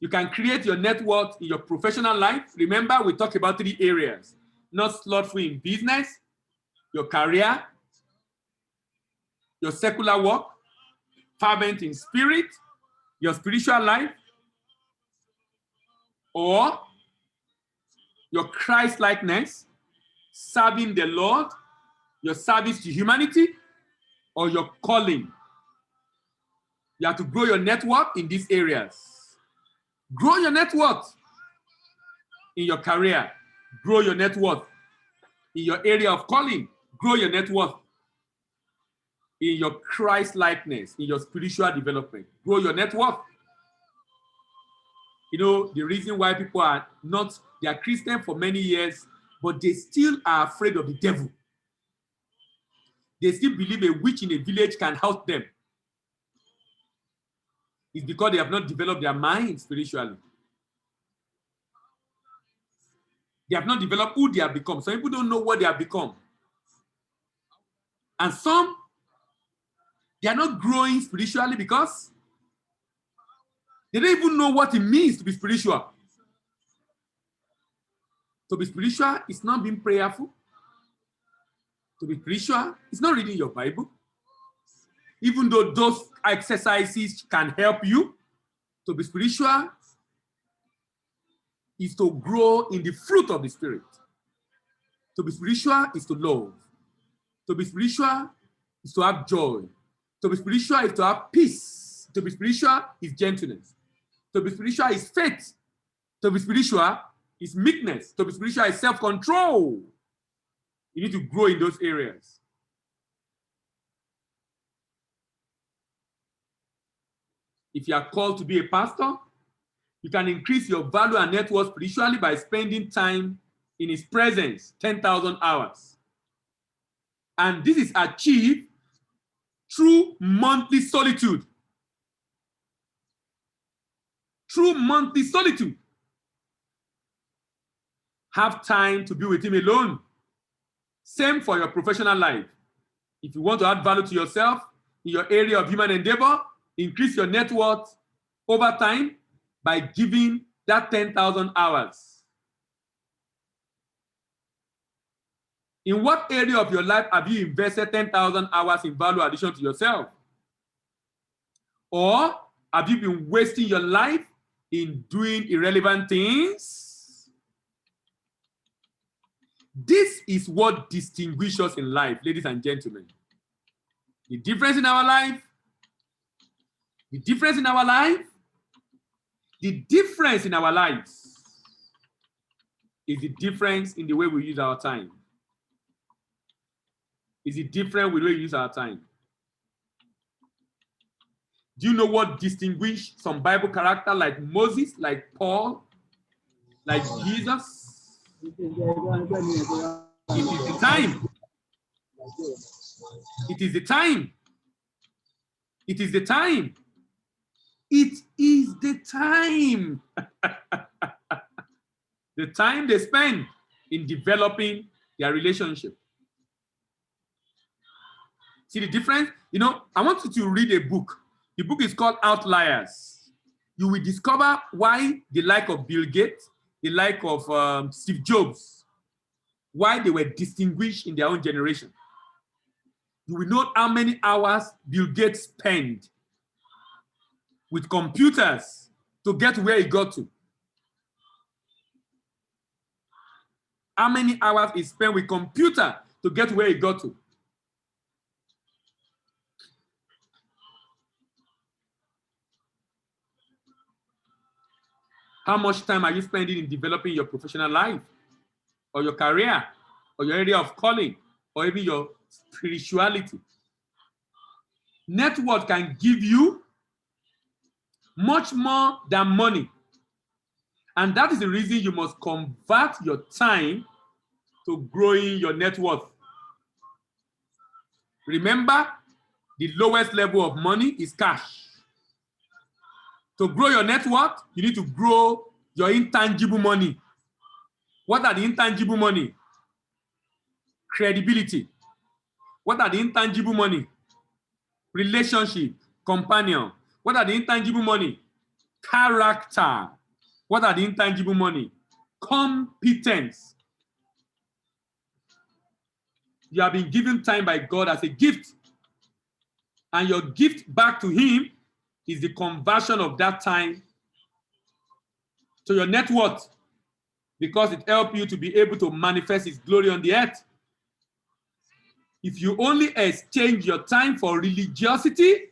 You can create your net worth in your professional life. Remember, we talked about 3 areas. Not slothful in business, your career, your secular work, fervent in spirit, your spiritual life, or your Christ-likeness, serving the Lord, your service to humanity, or your calling. You have to grow your network in these areas. Grow your network in your career. Grow your network in your area of calling. Grow your network in your Christ-likeness, in your spiritual development. Grow your network. You know, the reason why people are not, they are Christian for many years, but they still are afraid of the devil. They still believe a witch in a village can help them. It's because they have not developed their mind spiritually. They have not developed who they have become. Some people don't know what they have become. And some, they are not growing spiritually because they don't even know what it means to be spiritual. To be spiritual is not being prayerful. To be spiritual is not reading your Bible. Even though those exercises can help you, to be spiritual is to grow in the fruit of the Spirit. To be spiritual is to love. To be spiritual is to have joy. To be spiritual is to have peace. To be spiritual is gentleness. To be spiritual is faith. To be spiritual is meekness. To be spiritual is self-control. You need to grow in those areas. If you are called to be a pastor, you can increase your value and net worth spiritually by spending time in his presence, 10,000 hours. And this is achieved through monthly solitude. Through monthly solitude. Have time to be with him alone. Same for your professional life. If you want to add value to yourself in your area of human endeavor, increase your net worth over time by giving that 10,000 hours. In what area of your life have you invested 10,000 hours in value addition to yourself? Or have you been wasting your life in doing irrelevant things? This is what distinguishes us in life, ladies and gentlemen. The difference in our life, the difference in our life, the difference in our lives is the difference in the way we use our time. Is it different with the way we use our time? Do you know what distinguishes some Bible character like Moses, like Paul, like Jesus? It is the time. It is the time. It is the time. It is the time. The time they spend in developing their relationship. See the difference? You know, I want you to read a book. The book is called Outliers. You will discover why the like of Bill Gates, the like of Steve Jobs, why they were distinguished in their own generation. You will know how many hours Bill Gates spent with computers to get where he got to. How many hours he spent with computer to get where he got to. How much time are you spending in developing your professional life or your career or your area of calling? or even your spirituality. Network can give you much more than money. And that is the reason you must convert your time to growing your net worth. Remember, the lowest level of money is cash. To grow your net worth, you need to grow your intangible money. What are the intangible money? Credibility. What are the intangible money? Relationship, companion. What are the intangible money? Character. What are the intangible money? Competence. You have been given time by God as a gift. And your gift back to him is the conversion of that time to your net worth, because it helps you to be able to manifest his glory on the earth. If you only exchange your time for religiosity,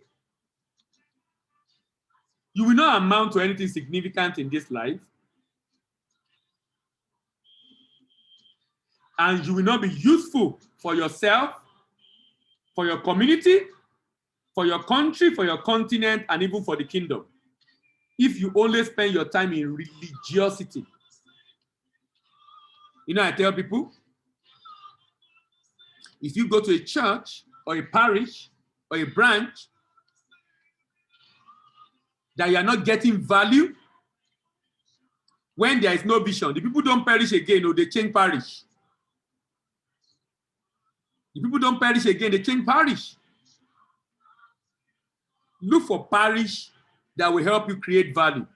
you will not amount to anything significant in this life. And you will not be useful for yourself, for your community, for your country, for your continent, and even for the kingdom. If you only spend your time in religiosity. You know, I tell people, if you go to a church or a parish or a branch that you are not getting value, when there is no vision, the people don't perish again, or they change parish. The people don't perish again, they change parish. Look for parish that will help you create value.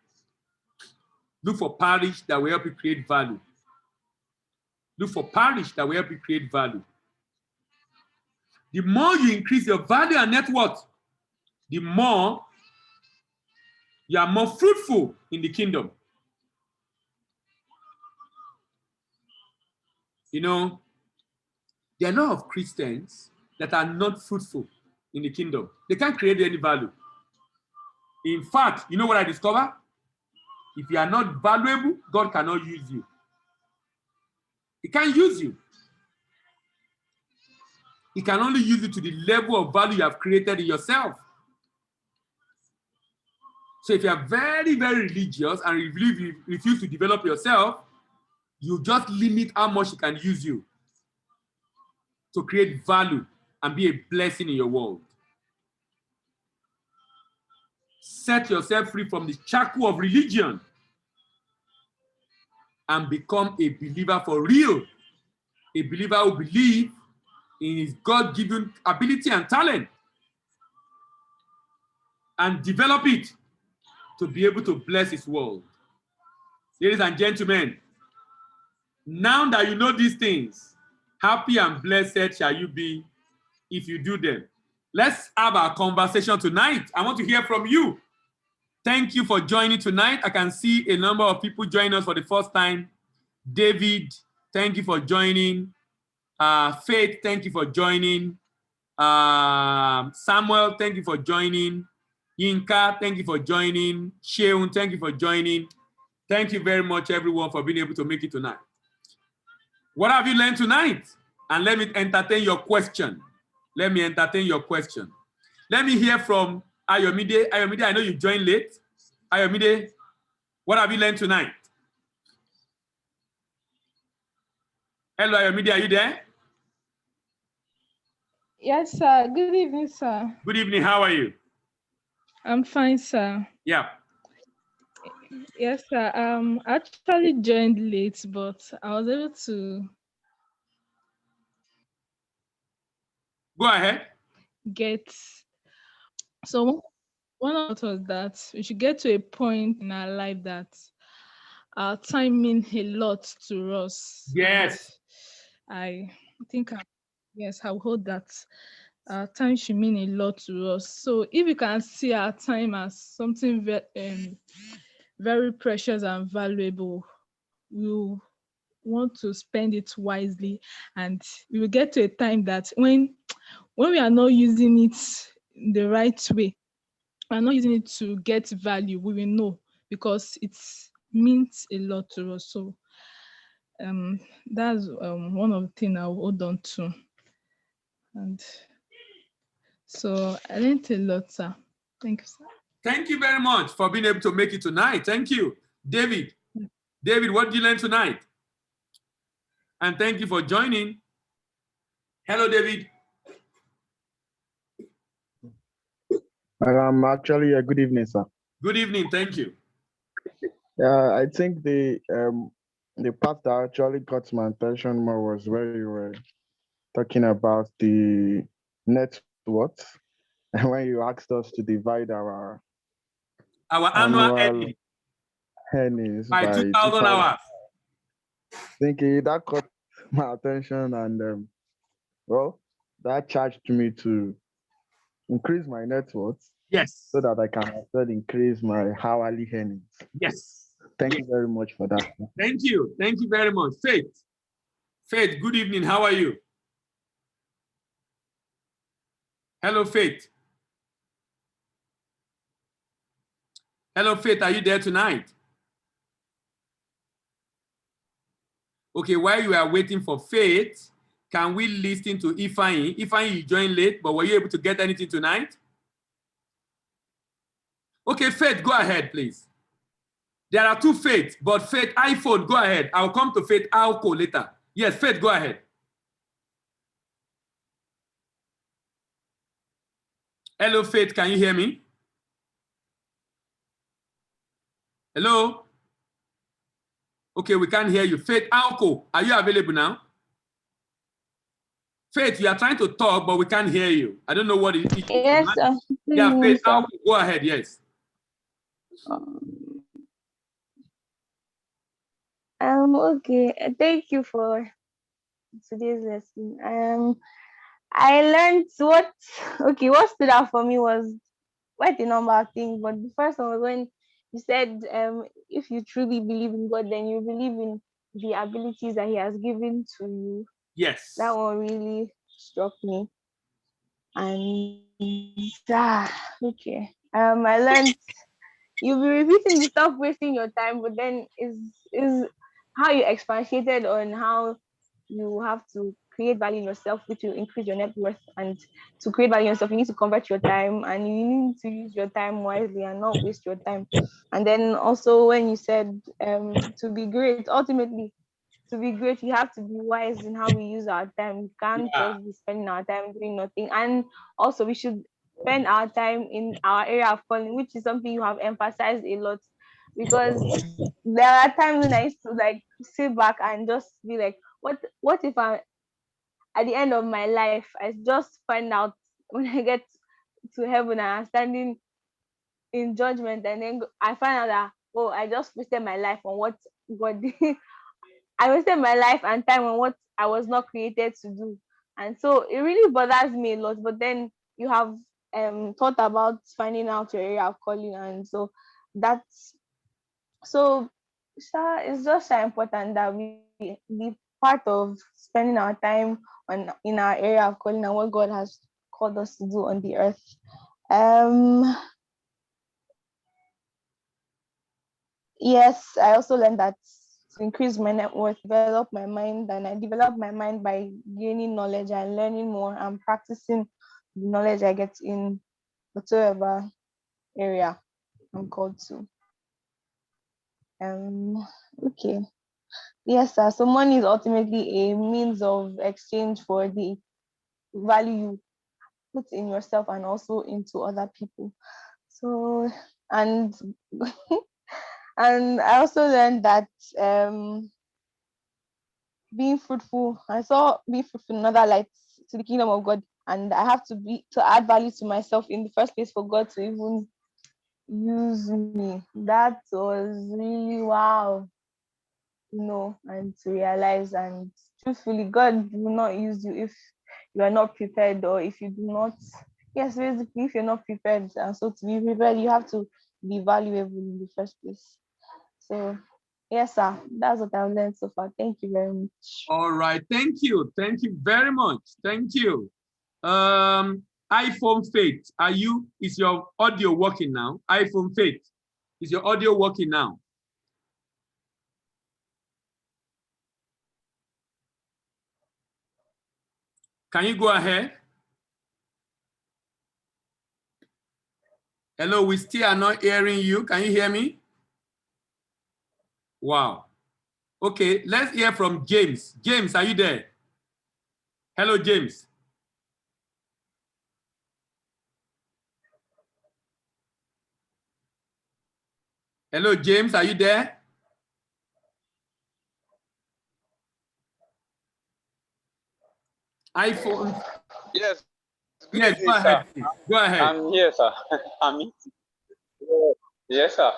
Look for parish that will help you create value. Look for parish that will help you create value. The more you increase your value and net worth, the more you are more fruitful in the kingdom. You know, there are a lot of Christians that are not fruitful in the kingdom. They can't create any value. In fact, you know what I discovered? If you are not valuable, God cannot use you. He can't use you. He can only use you to the level of value you have created in yourself. So if you are very, very religious and you refuse to develop yourself, you just limit how much he can use you to create value and be a blessing in your world. Set yourself free from the shackle of religion and become a believer for real. A believer who believes in his God-given ability and talent and develop it to be able to bless his world. Ladies and gentlemen, now that you know these things, happy and blessed shall you be if you do them. Let's have our conversation tonight. I want to hear from you. Thank you for joining tonight. I can see a number of people join us for the first time. David, thank you for joining. Faith, thank you for joining. Samuel, thank you for joining. Yinka, thank you for joining. Sheun, thank you for joining. Thank you very much, everyone, for being able to make it tonight. What have you learned tonight? And let me entertain your question. Let me entertain your question. Let me hear from Ayomide. Ayomide, I know you joined late. Ayomide, what have you learned tonight? Hello, Ayomide, are you there? Yes, sir. Good evening, sir. Good evening. How are you? I'm fine, sir. Yeah. Yes, sir. Actually joined late, but I was able to Go ahead. get. So one of the was that we should get to a point in our life that our time means a lot to us. Yes. And I think, yes, I'll hold that. Our time should mean a lot to us. So if we can see our time as something very precious and valuable, we'll want to spend it wisely, and we will get to a time that when we are not using it in the right way, we are not using it to get value, we will know, because it means a lot to us. So that's one of the things I'll hold on to. And so I learned a lot, sir. Thank you, sir. Thank you very much for being able to make it tonight. Thank you. David, what did you learn tonight? And thank you for joining. Hello, David. Actually, good evening, sir. Good evening. Thank you. I think the part that actually got my attention more was where you were talking about the net worth, and when you asked us to divide our annual earnings earnings by by 2,000 hours. Thinking that caught my attention, and well, that charged me to increase my net worth. Yes. So that I can also increase my hourly earnings. Yes. Thank you very much for that. Thank you. Thank you very much. Faith, good evening. How are you? Hello, Faith. Hello, Faith. Are you there tonight? Okay, while you are waiting for Faith, can we listen to Ifeanyi? Ifeanyi, you joined late, but were you able to get anything tonight? Okay, Faith, go ahead, please. There are two Faiths, but Faith iPhone, go ahead. I'll come to Faith Alco later. Yes, Faith, go ahead. Hello, Faith, can you hear me? Hello? Okay, we can't hear you. Faith Alco, are you available now? Faith, you are trying to talk, but we can't hear you. I don't know what it is. Yes, yeah, Faith sir. Alco, go ahead, yes. Okay. Thank you for today's lesson. I learned what stood out for me was quite a number of things, but the first one was when you said, if you truly believe in God, then you believe in the abilities that He has given to you. Yes. That one really struck me. And okay. I learned you'll be repeating the stuff, wasting your time, but then is how you expatiated on how you have to create value in yourself, which will increase your net worth. And to create value in yourself, you need to convert your time, and you need to use your time wisely and not waste your time. And then also when you said to be great, ultimately to be great, we have to be wise in how we use our time. We can't just be spending our time doing nothing. And also we should spend our time in our area of calling, which is something you have emphasized a lot. Because there are times when I used to like sit back and just be like, what if I at the end of my life I just find out when I get to heaven and I'm standing in judgment, and then I find out that, oh, I just wasted my life on what God did. I wasted my life and time on what I was not created to do. And so it really bothers me a lot. But then you have thought about finding out your area of calling, and so that's so it's just so important that we be part of spending our time on in our area of calling and what God has called us to do on the earth. Yes, I also learned that to increase my net worth, develop my mind, and I develop my mind by gaining knowledge and learning more and practicing the knowledge I get in whatever area I'm called to. Okay. Yes, sir. So money is ultimately a means of exchange for the value you put in yourself and also into other people. So and and I also learned that being fruitful, I saw being fruitful in another light to the kingdom of God, and I have to add value to myself in the first place for God to even use me. That was really wow, and to realize, and truthfully, God will not use you if you are not prepared, or if you do not. Yes, basically, if you're not prepared, and so to be prepared, you have to be valuable in the first place. So yes, sir. That's what I've learned so far. Thank you very much. All right. Thank you. Thank you very much. Thank you. iPhone Faith, is your audio working now? iPhone Faith, is your audio working now? Can you go ahead? Hello, we still are not hearing you. Can you hear me? Wow. Okay, let's hear from James. James, are you there? Hello, James. Hello, James, are you there? iPhone. Yes. Good Yes, evening, go sir. ahead. Please. Go ahead. I'm here, sir. I'm here. Yes, sir.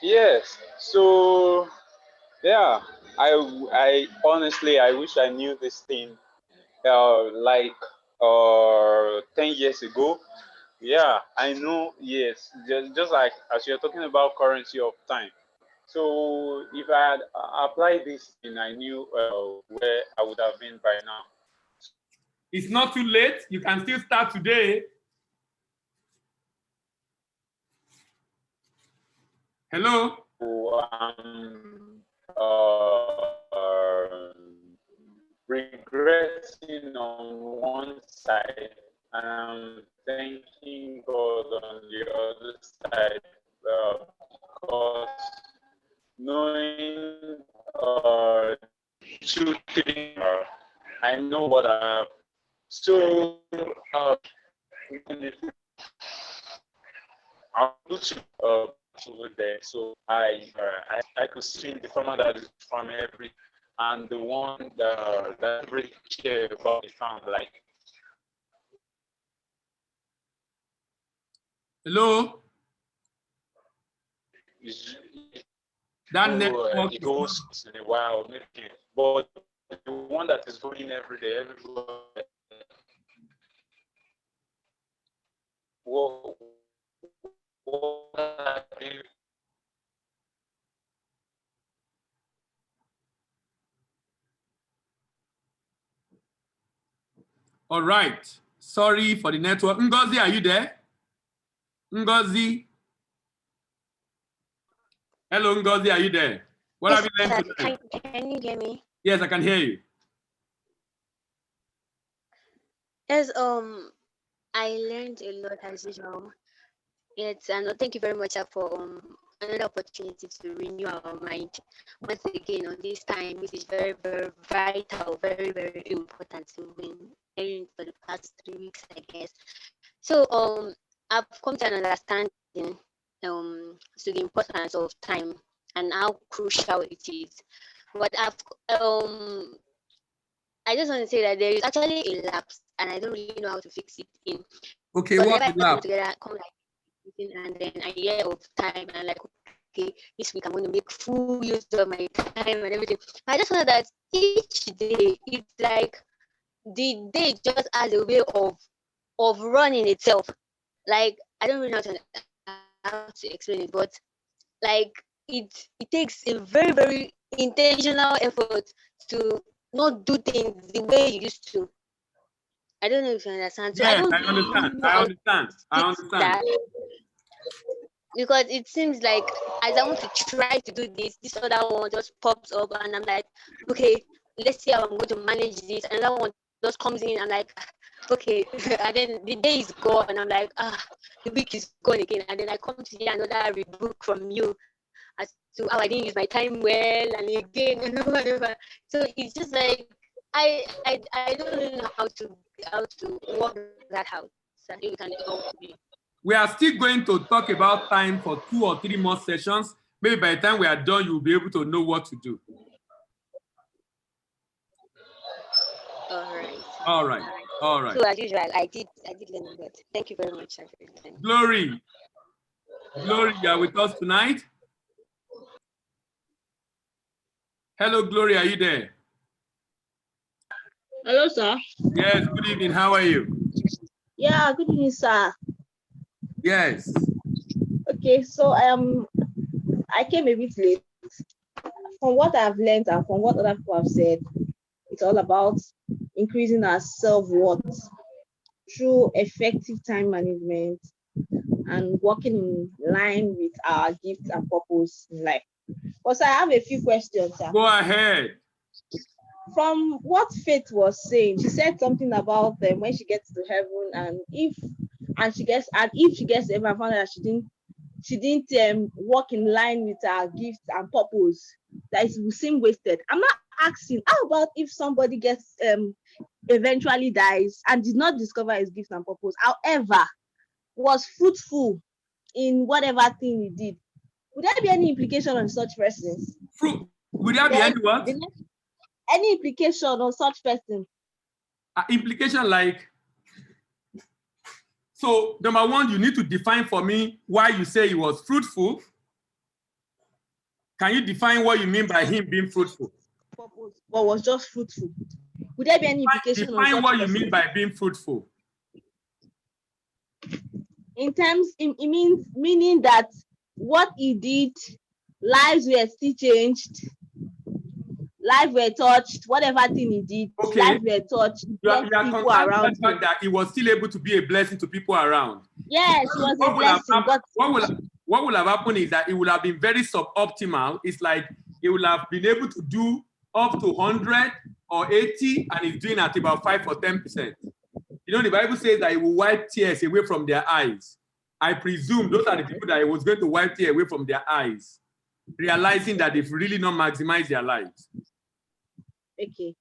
Yes. So, yeah, I honestly, I wish I knew this thing, like, 10 years ago. Yeah, I know. Yes, just like as you're talking about currency of time. So, if I had applied this thing, I knew where I would have been by now. It's not too late. You can still start today. Hello? So, uh, regressing on one side, and I'm thanking God on the other side, because knowing two things, I know what I have. So, I'm able to over there, so I could see the farmer that is farming every, and the one that really care about the farm, like. Hello? That network It is not... goes in a while, maybe, but the one that is going every day, everywhere. What, what All right. Sorry for the network. Ngozi, are you there? Ngozi? Hello, Ngozi, are you there? What have you learned tonight? Can you hear me? Yes, I can hear you. Yes, I learned a lot as usual. Yes, and thank you very much for another opportunity to renew our mind once again on this time, which is very, very vital, very, very important to win for the past 3 weeks, I guess. So I've come to an understanding to the importance of time and how crucial it is. But I just want to say that there is actually a lapse, and I don't really know how to fix it in. Okay, Because what's whenever the I lab? come like, and then a year of time, and like, okay, this week I'm going to make full use of my time and everything. I just know that each day it's like the day just has a way of running itself. Like, I don't really know how to explain it, but like it takes a very, very intentional effort to not do things the way you used to. I don't know if you understand. So I Yes, don't I really understand. know I how to understand. I fix understand. that, because it seems like as I want to try to do this other one just pops up, and I'm like, okay, let's see how I'm going to manage this. Another one just comes in, I'm like, okay, and then the day is gone, and I'm like, the week is gone again, and then I come to hear another rebook from you as to how I didn't use my time well, and again and whatever. So it's just like I don't really know how to work that out. So I think you can help me. We are still going to talk about time for 2 or 3 more sessions. Maybe by the time we are done, you'll be able to know what to do. All right. All right. All right. So as usual, I did learn a lot. Thank you very much, everyone. Glory. Glory, you are with us tonight? Hello, Glory, are you there? Hello, sir. Yes, good evening. How are you? Yeah, good evening, sir. Yes. Okay, so I came a bit late. From what I've learned and from what other people have said, it's all about increasing our self-worth through effective time management and working in line with our gifts and purpose in life. But I have a few questions, sir. Go ahead. From what Faith was saying, she said something about when she gets to heaven, and if and if she gets ever found out that she didn't work in line with her gifts and purpose, that it will seem wasted. I'm not asking, how about if somebody gets eventually dies and did not discover his gifts and purpose, however, was fruitful in whatever thing he did? Would there be any implication on such persons? Would there be any what? Any implication on such person? Implication like, so number one, you need to define for me why you say he was fruitful. Can you define what you mean by him being fruitful? Purpose, but was just fruitful. Would there be any implication on such Define what you person? mean by being fruitful. In terms, it means meaning that what he did, lives were still changed, lives were touched, whatever thing he did, Okay. lives were touched. You are concerned about the fact that he was still able to be a blessing to people around. Yes, it was a blessing. But what will have happened is that it would have been very suboptimal. It's like he would have been able to do up to 100 or 80, and he's doing at about 5 or 10%. You know, the Bible says that he will wipe tears away from their eyes. I presume those are the people that he was going to wipe tears away from their eyes, realizing that they've really not maximized their lives. Okay.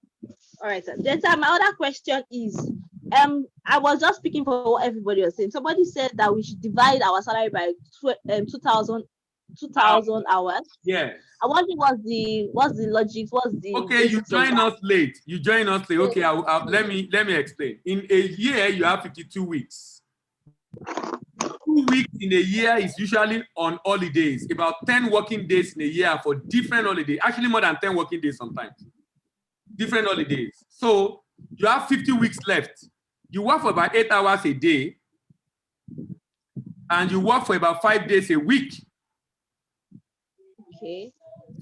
All right, sir. Then my other question is, I was just speaking for what everybody was saying. Somebody said that we should divide our salary by 2,000 hours. Yes. I wonder what's the logic, okay, you join us late. Okay, let me explain. In a year, you have 52 weeks. 2 weeks in a year is usually on holidays. About 10 working days in a year for different holidays. Actually, more than 10 working days sometimes. Different holidays. So you have 50 weeks left. You work for about 8 hours a day, and you work for about 5 days a week. Okay.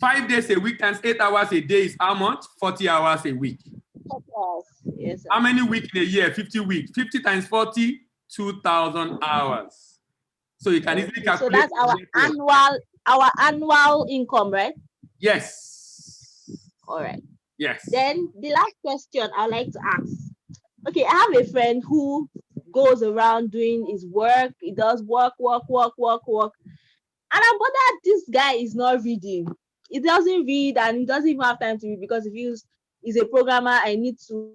5 days a week times 8 hours a day is how much? 40 hours a week. Yes, sir. How many weeks in a year? 50 weeks. 50 times 40, 2,000 hours. So you can easily calculate. So that's our annual income, right? Yes. All right. Yes. Then the last question I'd like to ask. Okay, I have a friend who goes around doing his work. He does work. And I'm bothered this guy is not reading. He doesn't read, and he doesn't even have time to read because he's a programmer. I need to.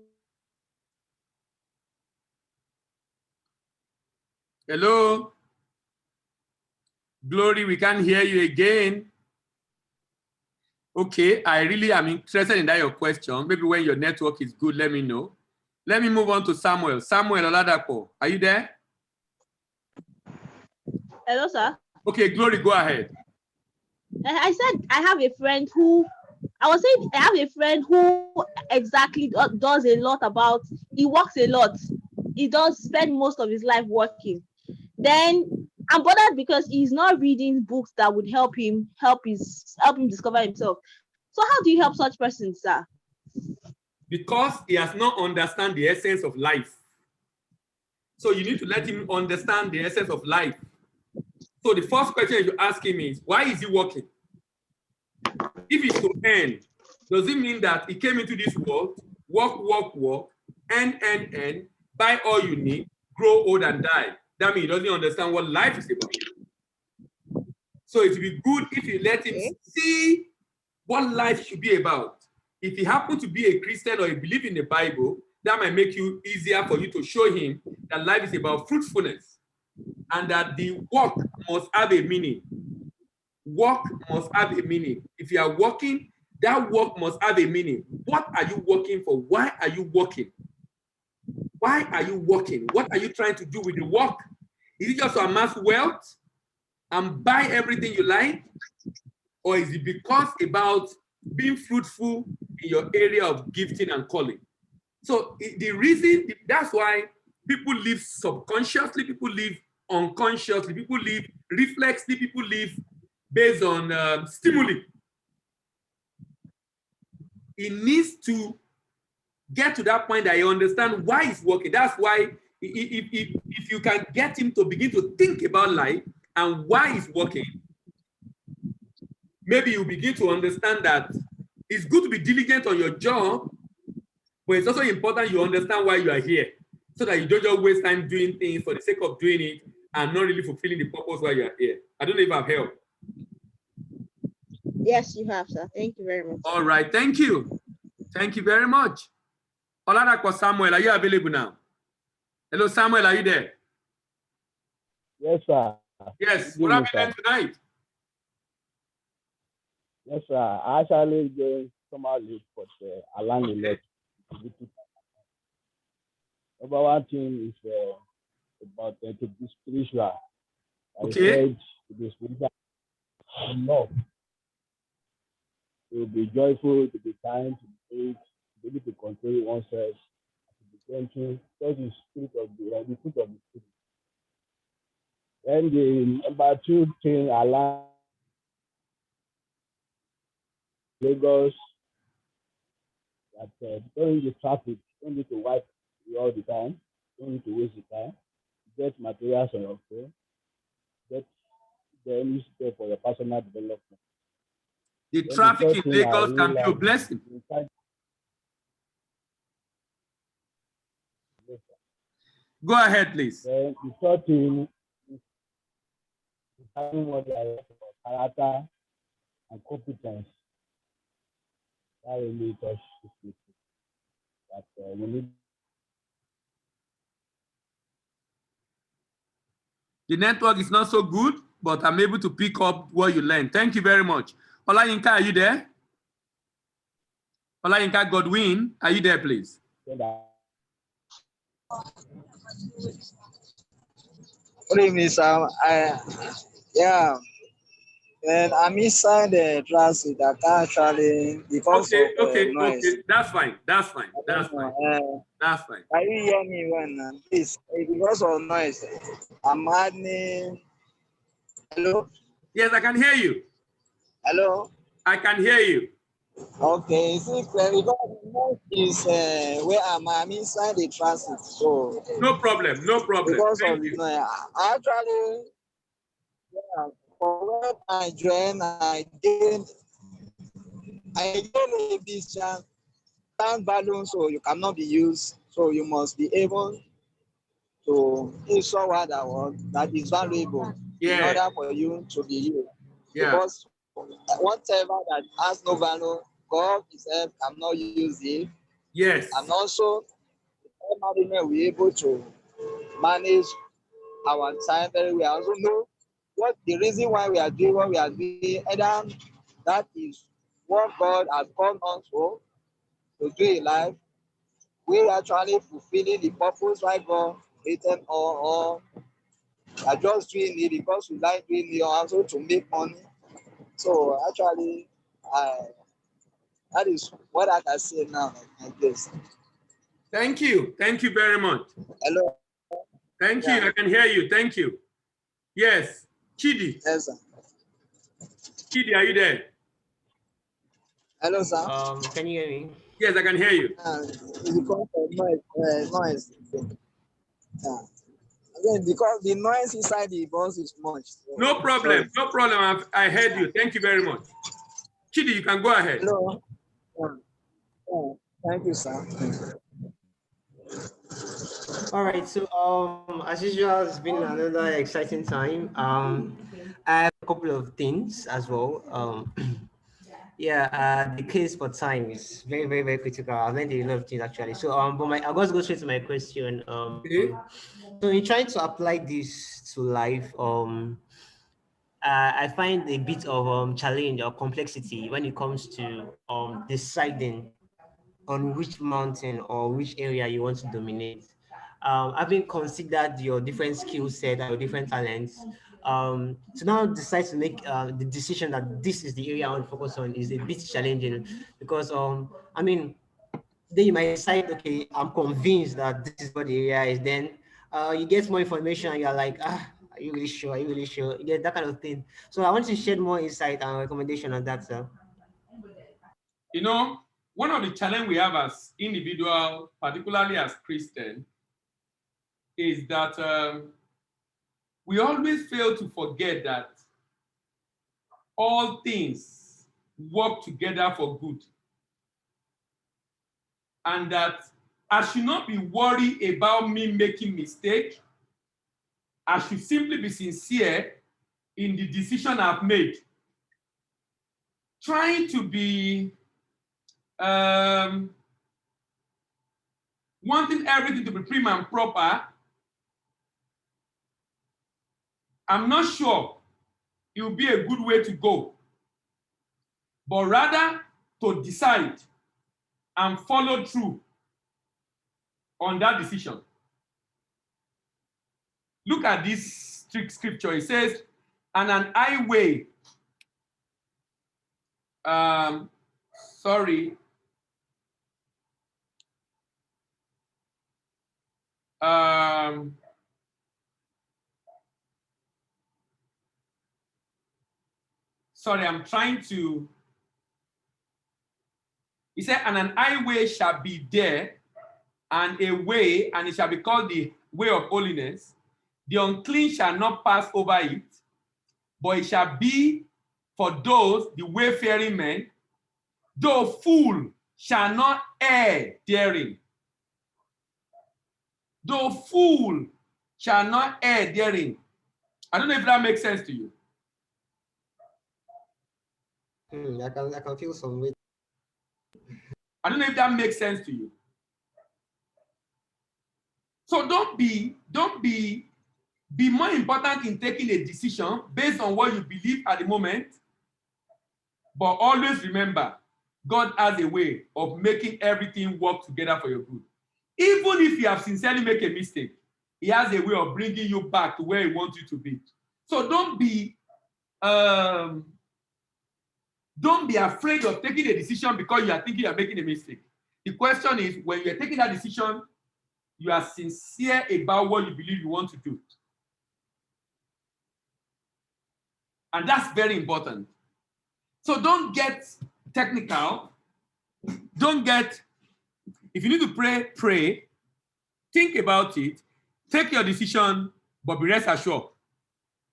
Hello? Glory, we can't hear you again. Okay, I really am interested in that your question. Maybe when your network is good, let me know. Let me move on to Samuel. Samuel Oladapo, are you there? Hello, sir. Okay, Glory, go ahead. I said I have a friend who exactly does a lot about, he works a lot. He does spend most of his life working. Then I'm bothered because he's not reading books that would help him discover himself. So how do you help such persons, sir? Because he has not understand the essence of life. So you need to let him understand the essence of life. So the first question you ask him is, why is he working? If it's to earn, does it mean that he came into this world, work, earn, buy all you need, grow old and die? That means he doesn't understand what life is about. So it would be good if you let him see what life should be about. If he happens to be a Christian or a believer in the Bible, that might make you easier for you to show him that life is about fruitfulness and that the work must have a meaning. Work must have a meaning. If you are working, that work must have a meaning. What are you working for? Why are you working? Why are you working? What are you trying to do with the work? Is it just to amass wealth and buy everything you like? Or is it because about being fruitful in your area of gifting and calling? So the reason, that's why people live subconsciously, people live unconsciously, people live reflexly, people live based on stimuli. He needs to get to that point that he understands why he's working. That's why if you can get him to begin to think about life and why he's working, maybe you begin to understand that it's good to be diligent on your job, but it's also important you understand why you are here. so that you don't just waste time doing things for the sake of doing it and not really fulfilling the purpose while you are here. I don't know if I've helped. Yes, you have, sir. Thank you very much. All right, thank you. Thank you very much. Oladako Samuel, are you available now? Hello, Samuel, are you there? Yes, sir. Yes, Good what have evening, you learned tonight? Yes, sir. I actually going somehow late, but I learned a lot. Number one thing is about to be spiritual. I Okay. said to be spiritual enough to be joyful, to be kind, to be faith, to be able to control oneself, to be gentle. That is spirit of the fruit of the spirit. Then the number two thing I learned Lagos that don't need the traffic, don't need to wipe you all the time, don't need to waste the time. Get materials on your phone, get the newspaper for your personal development. The Then the traffic third in thing I Lagos can be a realized blessing. Go ahead, please. Then the third thing is having what I about character and competence. That really touches me. That we need. The network is not so good, but I'm able to pick up what you learned. Thank you very much. Olayinka, are you there? Olayinka Godwin, are you there, please? Good evening, sir. Yeah, and I'm inside the transit. I can't actually because of noise. Okay. That's fine. That's fine. That's fine. That's fine. Can you hear me when please? Because of noise, I'm adding. Hello. Yes, I can hear you. Hello. I can hear you. Okay, is it clear? Because the noise is where I'm inside the transit, so No problem. No problem. because Thank of the you. noise, I actually, yeah, for when I joined, I gained this chance. Balloon, so you cannot be used. So you must be able to use someone that is valuable in order for you to be used. Yeah. Because whatever that has no value, God Himself cannot use it. Yes. And also, we're able to manage our time very well. Also know what the reason why we are doing what we are doing, either that is what God has called us to do in life. We're actually fulfilling the purpose why God created or are just doing it because we like doing it also to make money. So actually, that is what I can say now, I guess. Thank you. Thank you very much. Hello. Thank you. I can hear you. Thank you. Yes. Chidi. Yes, sir. Chidi, are you there? Hello, sir. Can you hear me? Yes, I can hear you. It's because of noise. Again, because the noise inside the bus is much. So No problem. Sorry. No problem. I heard you. Thank you very much. Chidi, you can go ahead. Hello. Thank you, sir. All right. So as usual, it's been another exciting time. I have a couple of things as well. The case for time is very, very, very critical. I've learned a lot of things actually. So but I'll just go straight to my question. Okay. So in trying to apply this to life, I find a bit of challenge or complexity when it comes to deciding on which mountain or which area you want to dominate. Having considered your different skill set and your different talents, to now decide to make the decision that this is the area I want to focus on is a bit challenging because then you might decide, okay, I'm convinced that this is what the area is. Then you get more information and you're like, are you really sure? Are you really sure? You get that kind of thing. So I want to shed more insight and recommendation on that, sir. You know, one of the challenges we have as individuals, particularly as Christians, is that we always fail to forget that all things work together for good. And that I should not be worried about me making mistake. I should simply be sincere in the decision I've made. Trying to be wanting everything to be prim and proper, I'm not sure it will be a good way to go. But rather to decide and follow through on that decision. Look at this scripture. It says, and an highway, sorry, sorry, I'm trying to, he said, and an highway shall be there, and a way, and it shall be called the way of holiness. The unclean shall not pass over it, but it shall be for those, the wayfaring men, though fool shall not err therein. Though fool shall not err therein. I don't know if that makes sense to you. I can feel some weight. I don't know if that makes sense to you. So don't be more important in taking a decision based on what you believe at the moment, but always remember, God has a way of making everything work together for your good. Even if you have sincerely made a mistake, he has a way of bringing you back to where he wants you to be. So don't be afraid of taking a decision because you are thinking you are making a mistake. The question is, when you are taking that decision, you are sincere about what you believe you want to do. And that's very important. So don't get technical. If you need to pray, pray. Think about it. Take your decision, but be rest assured.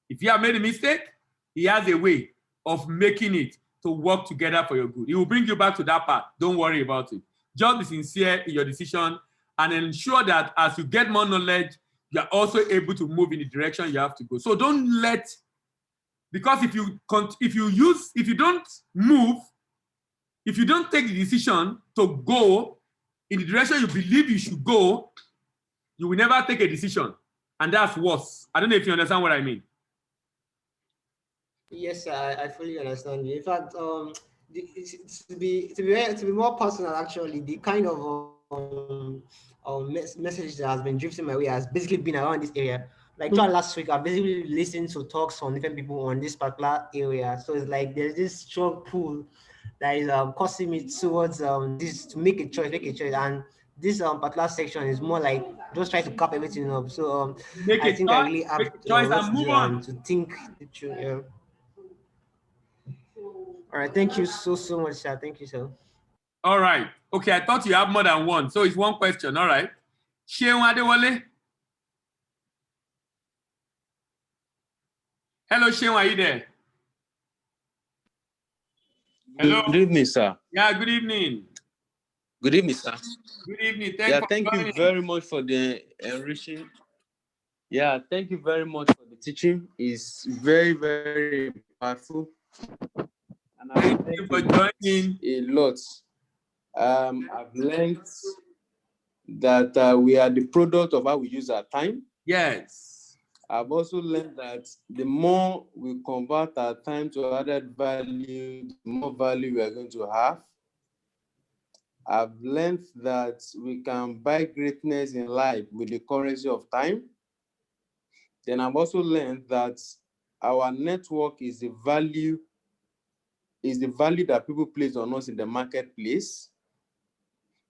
If you have made a mistake, he has a way of making it to work together for your good. He will bring you back to that path. Don't worry about it. Just be sincere in your decision and ensure that as you get more knowledge, you are also able to move in the direction you have to go. So don't let, because if you don't move, if you don't take the decision to go in the direction you believe you should go, you will never take a decision. And that's worse. I don't know if you understand what I mean. Yes, I fully understand you. In fact, to be more personal, actually, the kind of message that has been drifting my way has basically been around this area. Like throughout last week, I've basically listened to talks from different people on this particular area. So it's like there's this strong pull that is causing me towards this to make a choice, and this particular section is more like just try to cap everything up. So I think I really have a lot to do and to think the truth. Yeah. All right, thank you so much, sir. Thank you, sir. All right. Okay, I thought you have more than one. So it's one question. All right. Sheun Adewale. Hello, Sheun, are you there? Hello. Good evening, sir. Yeah, good evening. Good evening, sir. Good evening. Thank you very much for the enriching. Yeah, thank you very much for the teaching. It's very, very powerful. And Thank you for joining. A lot. I've learned that we are the product of how we use our time. Yes. I've also learned that the more we convert our time to added value, the more value we are going to have. I've learned that we can buy greatness in life with the currency of time. Then I've also learned that our network is the value that people place on us in the marketplace.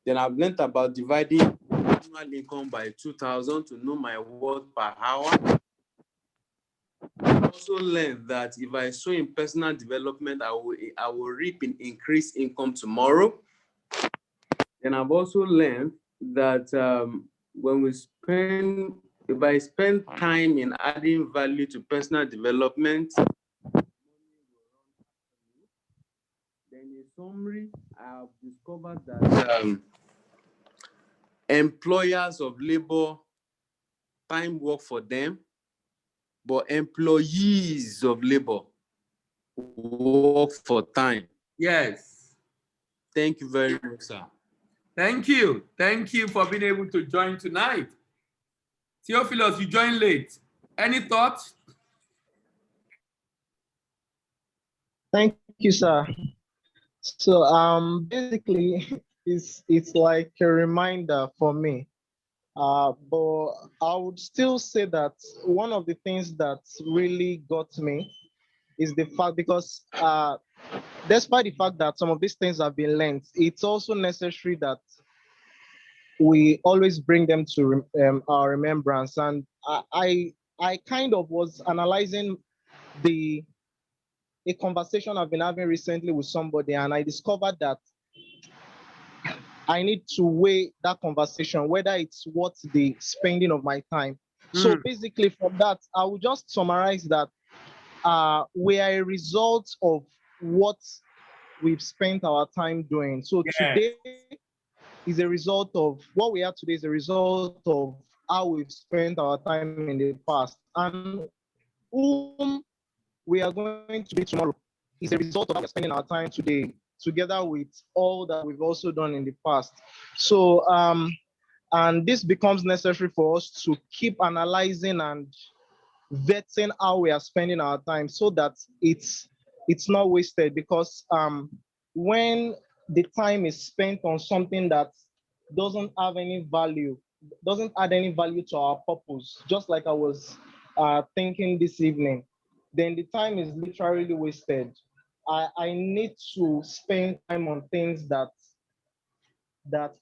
Then I've learned about dividing annual income by 2,000 to know my worth per hour. I've also learned that if I sow in personal development, I will reap in increased income tomorrow. And I've also learned that if I spend time in adding value to personal development, then in summary, I've discovered that employers of labor, time work for them, but employees of labor work for time. Yes. Thank you very much, sir. Thank you. Thank you for being able to join tonight. Theophilus, you joined late. Any thoughts? Thank you, sir. So basically it's like a reminder for me. But I would still say that one of the things that really got me is the fact, because despite the fact that some of these things have been learned, it's also necessary that we always bring them to our remembrance. And I kind of was analyzing the a conversation I've been having recently with somebody, and I discovered that I need to weigh that conversation, whether it's worth the spending of my time. So basically, from that, I will just summarize that we are a result of what we've spent our time doing. So today is a result of what we are today, is a result of how we've spent our time in the past. And whom we are going to be tomorrow is a result of how we're spending our time today, together with all that we've also done in the past. So and this becomes necessary for us to keep analyzing and vetting how we are spending our time, so that it's not wasted. Because when the time is spent on something that doesn't have any value, doesn't add any value to our purpose, just like I was thinking this evening, then the time is literally wasted. I need to spend time on things that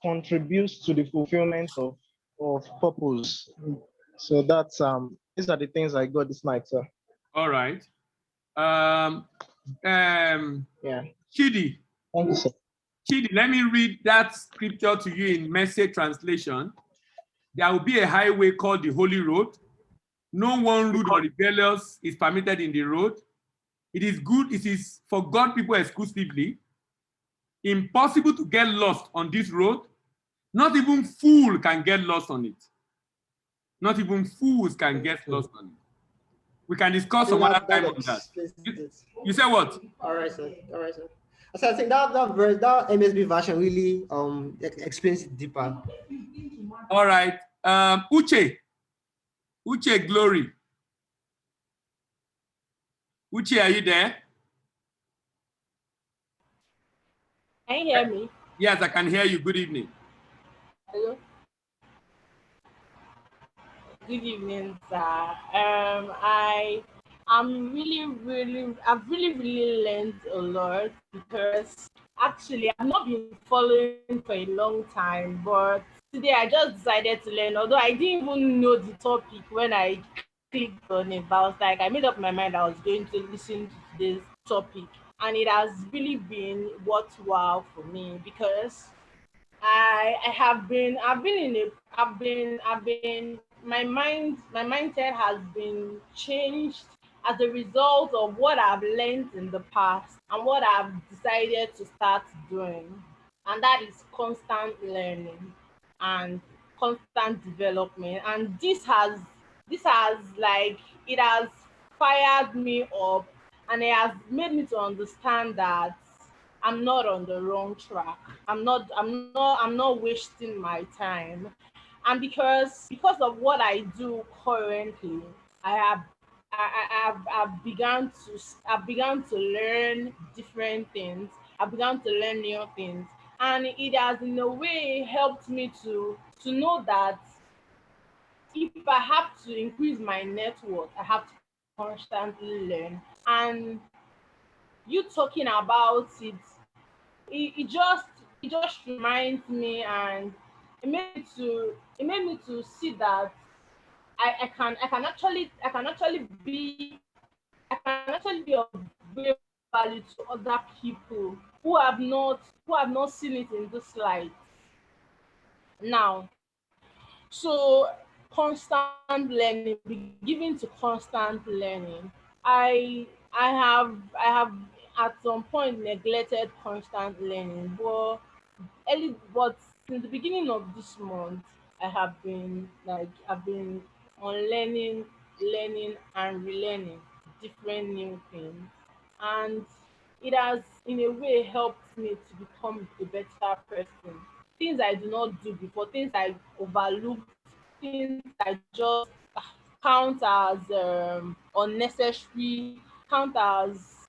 contributes to the fulfillment of purpose. So that's these are the things I got this night, sir. All right. Yeah. Chidi. Thank you, sir. Chidi, let me read that scripture to you in Message translation. There will be a highway called the Holy Road. No one rude or rebellious is permitted in the road. It is good, it is for God people exclusively. Impossible to get lost on this road. Not even fool can get lost on it. Not even fools can get lost on it. We can discuss some other time on that. You said what? All right, sir. All right, sir. So I think that MSB version really explains it deeper. All right. Uche Glory. Uche, are you there? Can you hear me? Yes, I can hear you. Good evening. Hello. Good evening, sir. I've really learned a lot, because actually I've not been following for a long time, but today I just decided to learn. Although I didn't even know the topic when I clicked on it, but I was like, I made up my mind I was going to listen to this topic, and it has really been worthwhile for me, because my mindset has been changed as a result of what I've learned in the past and what I've decided to start doing. And that is constant learning and constant development. And this has like, it has fired me up, and it has made me to understand that I'm not on the wrong track. I'm not wasting my time. And because of what I do currently, I have I've begun to learn different things. I've begun to learn new things. And it has in a way helped me to know that if I have to increase my net worth, I have to constantly learn. And you talking about it, it just reminds me, and it made me to see that I can actually be of great value to other people who have not seen it in this light now. So constant learning, be given to constant learning. I have at some point neglected constant learning, but since the beginning of this month, I've been on learning and relearning different new things, and it has in a way helped me to become a better person. Things I do not do before, things I overlooked, things I just count as unnecessary, count as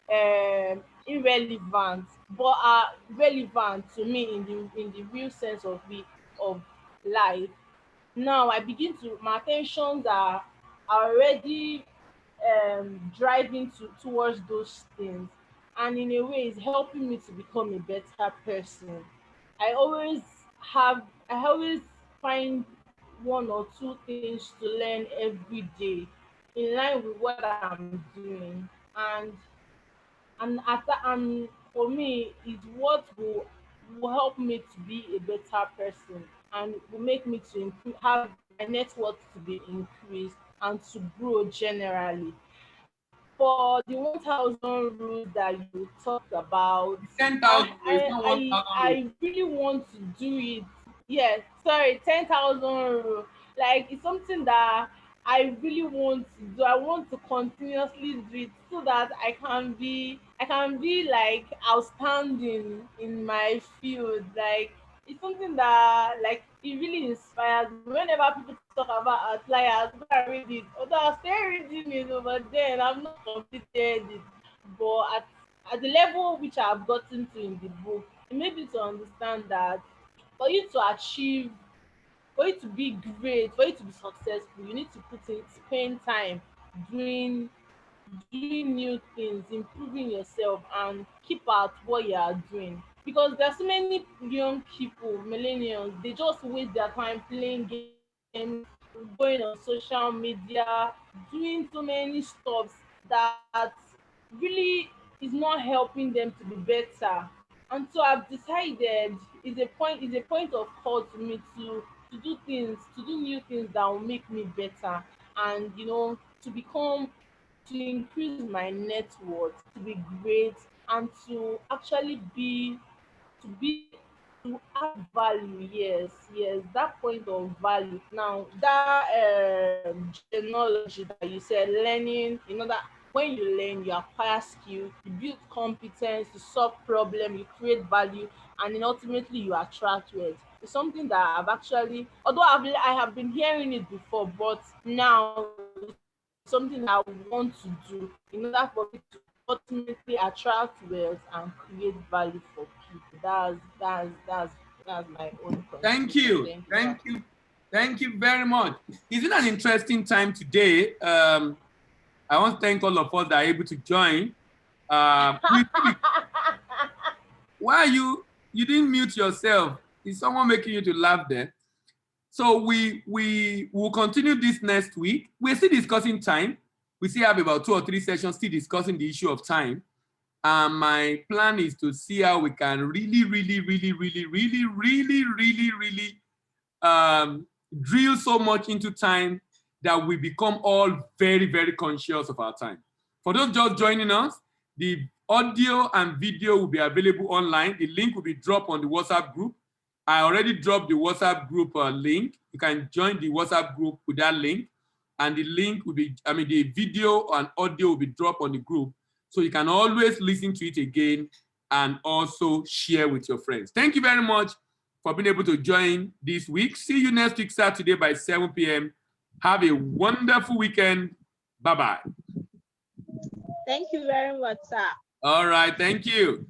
irrelevant, but are relevant to me in the real sense of the of life. Now I begin to my attentions are already driving towards those things, and in a way it's helping me to become a better person. I always I always find one or two things to learn every day in line with what I'm doing, and and for me is what will help me to be a better person, and will make me to have my net worth to be increased and to grow generally. For the 1,000 rules that you talked about, 10,000 is not 1,000. I really want to do it. Yes, sorry, 10,000 rule. Like, it's something that I really want to do. I want to continuously do it so that I can be like outstanding in my field. Like, it's something that like it really inspires me. Whenever people talk about outliers, go and read it. Although I'm still reading it over then, I've not completed it. But at the level which I've gotten to in the book, it made me to understand that for you to achieve, for you to be great, for you to be successful, you need to spend time doing doing new things, improving yourself, and keep at what you are doing. Because there are so many young people, millennials, they just waste their time playing games, going on social media, doing so many stuffs that really is not helping them to be better. And so I've decided is a point of call to me to do things, to do new things that will make me better, and to become to increase my net worth, to be great, and to actually be to add value. Yes, yes, that point of value. Now that genealogy that you said, learning, that when you learn, you acquire skill, you build competence, you solve problem, you create value, and then ultimately you attract wealth. It's something that I've actually, although I have been hearing it before, but now it's something that I want to do in order for me to ultimately attract wealth and create value for people. That's my own contribution. Thank Thank you. you, Papa. Thank you. Thank you very much. It's been an interesting time today. I want to thank all of us that are able to join. Why are you didn't mute yourself? Is someone making you to laugh there? So we will continue this next week. We're still discussing time. We still have about 2 or 3 sessions still discussing the issue of time. And my plan is to see how we can really drill so much into time that we become all very, very conscious of our time. For those just joining us, the audio and video will be available online. The link will be dropped on the WhatsApp group. I already dropped the WhatsApp group link. You can join the WhatsApp group with that link. And the link will be, the video and audio will be dropped on the group. So you can always listen to it again and also share with your friends. Thank you very much for being able to join this week. See you next week, Saturday by 7 p.m. Have a wonderful weekend. Bye-bye. Thank you very much, sir. All right. Thank you.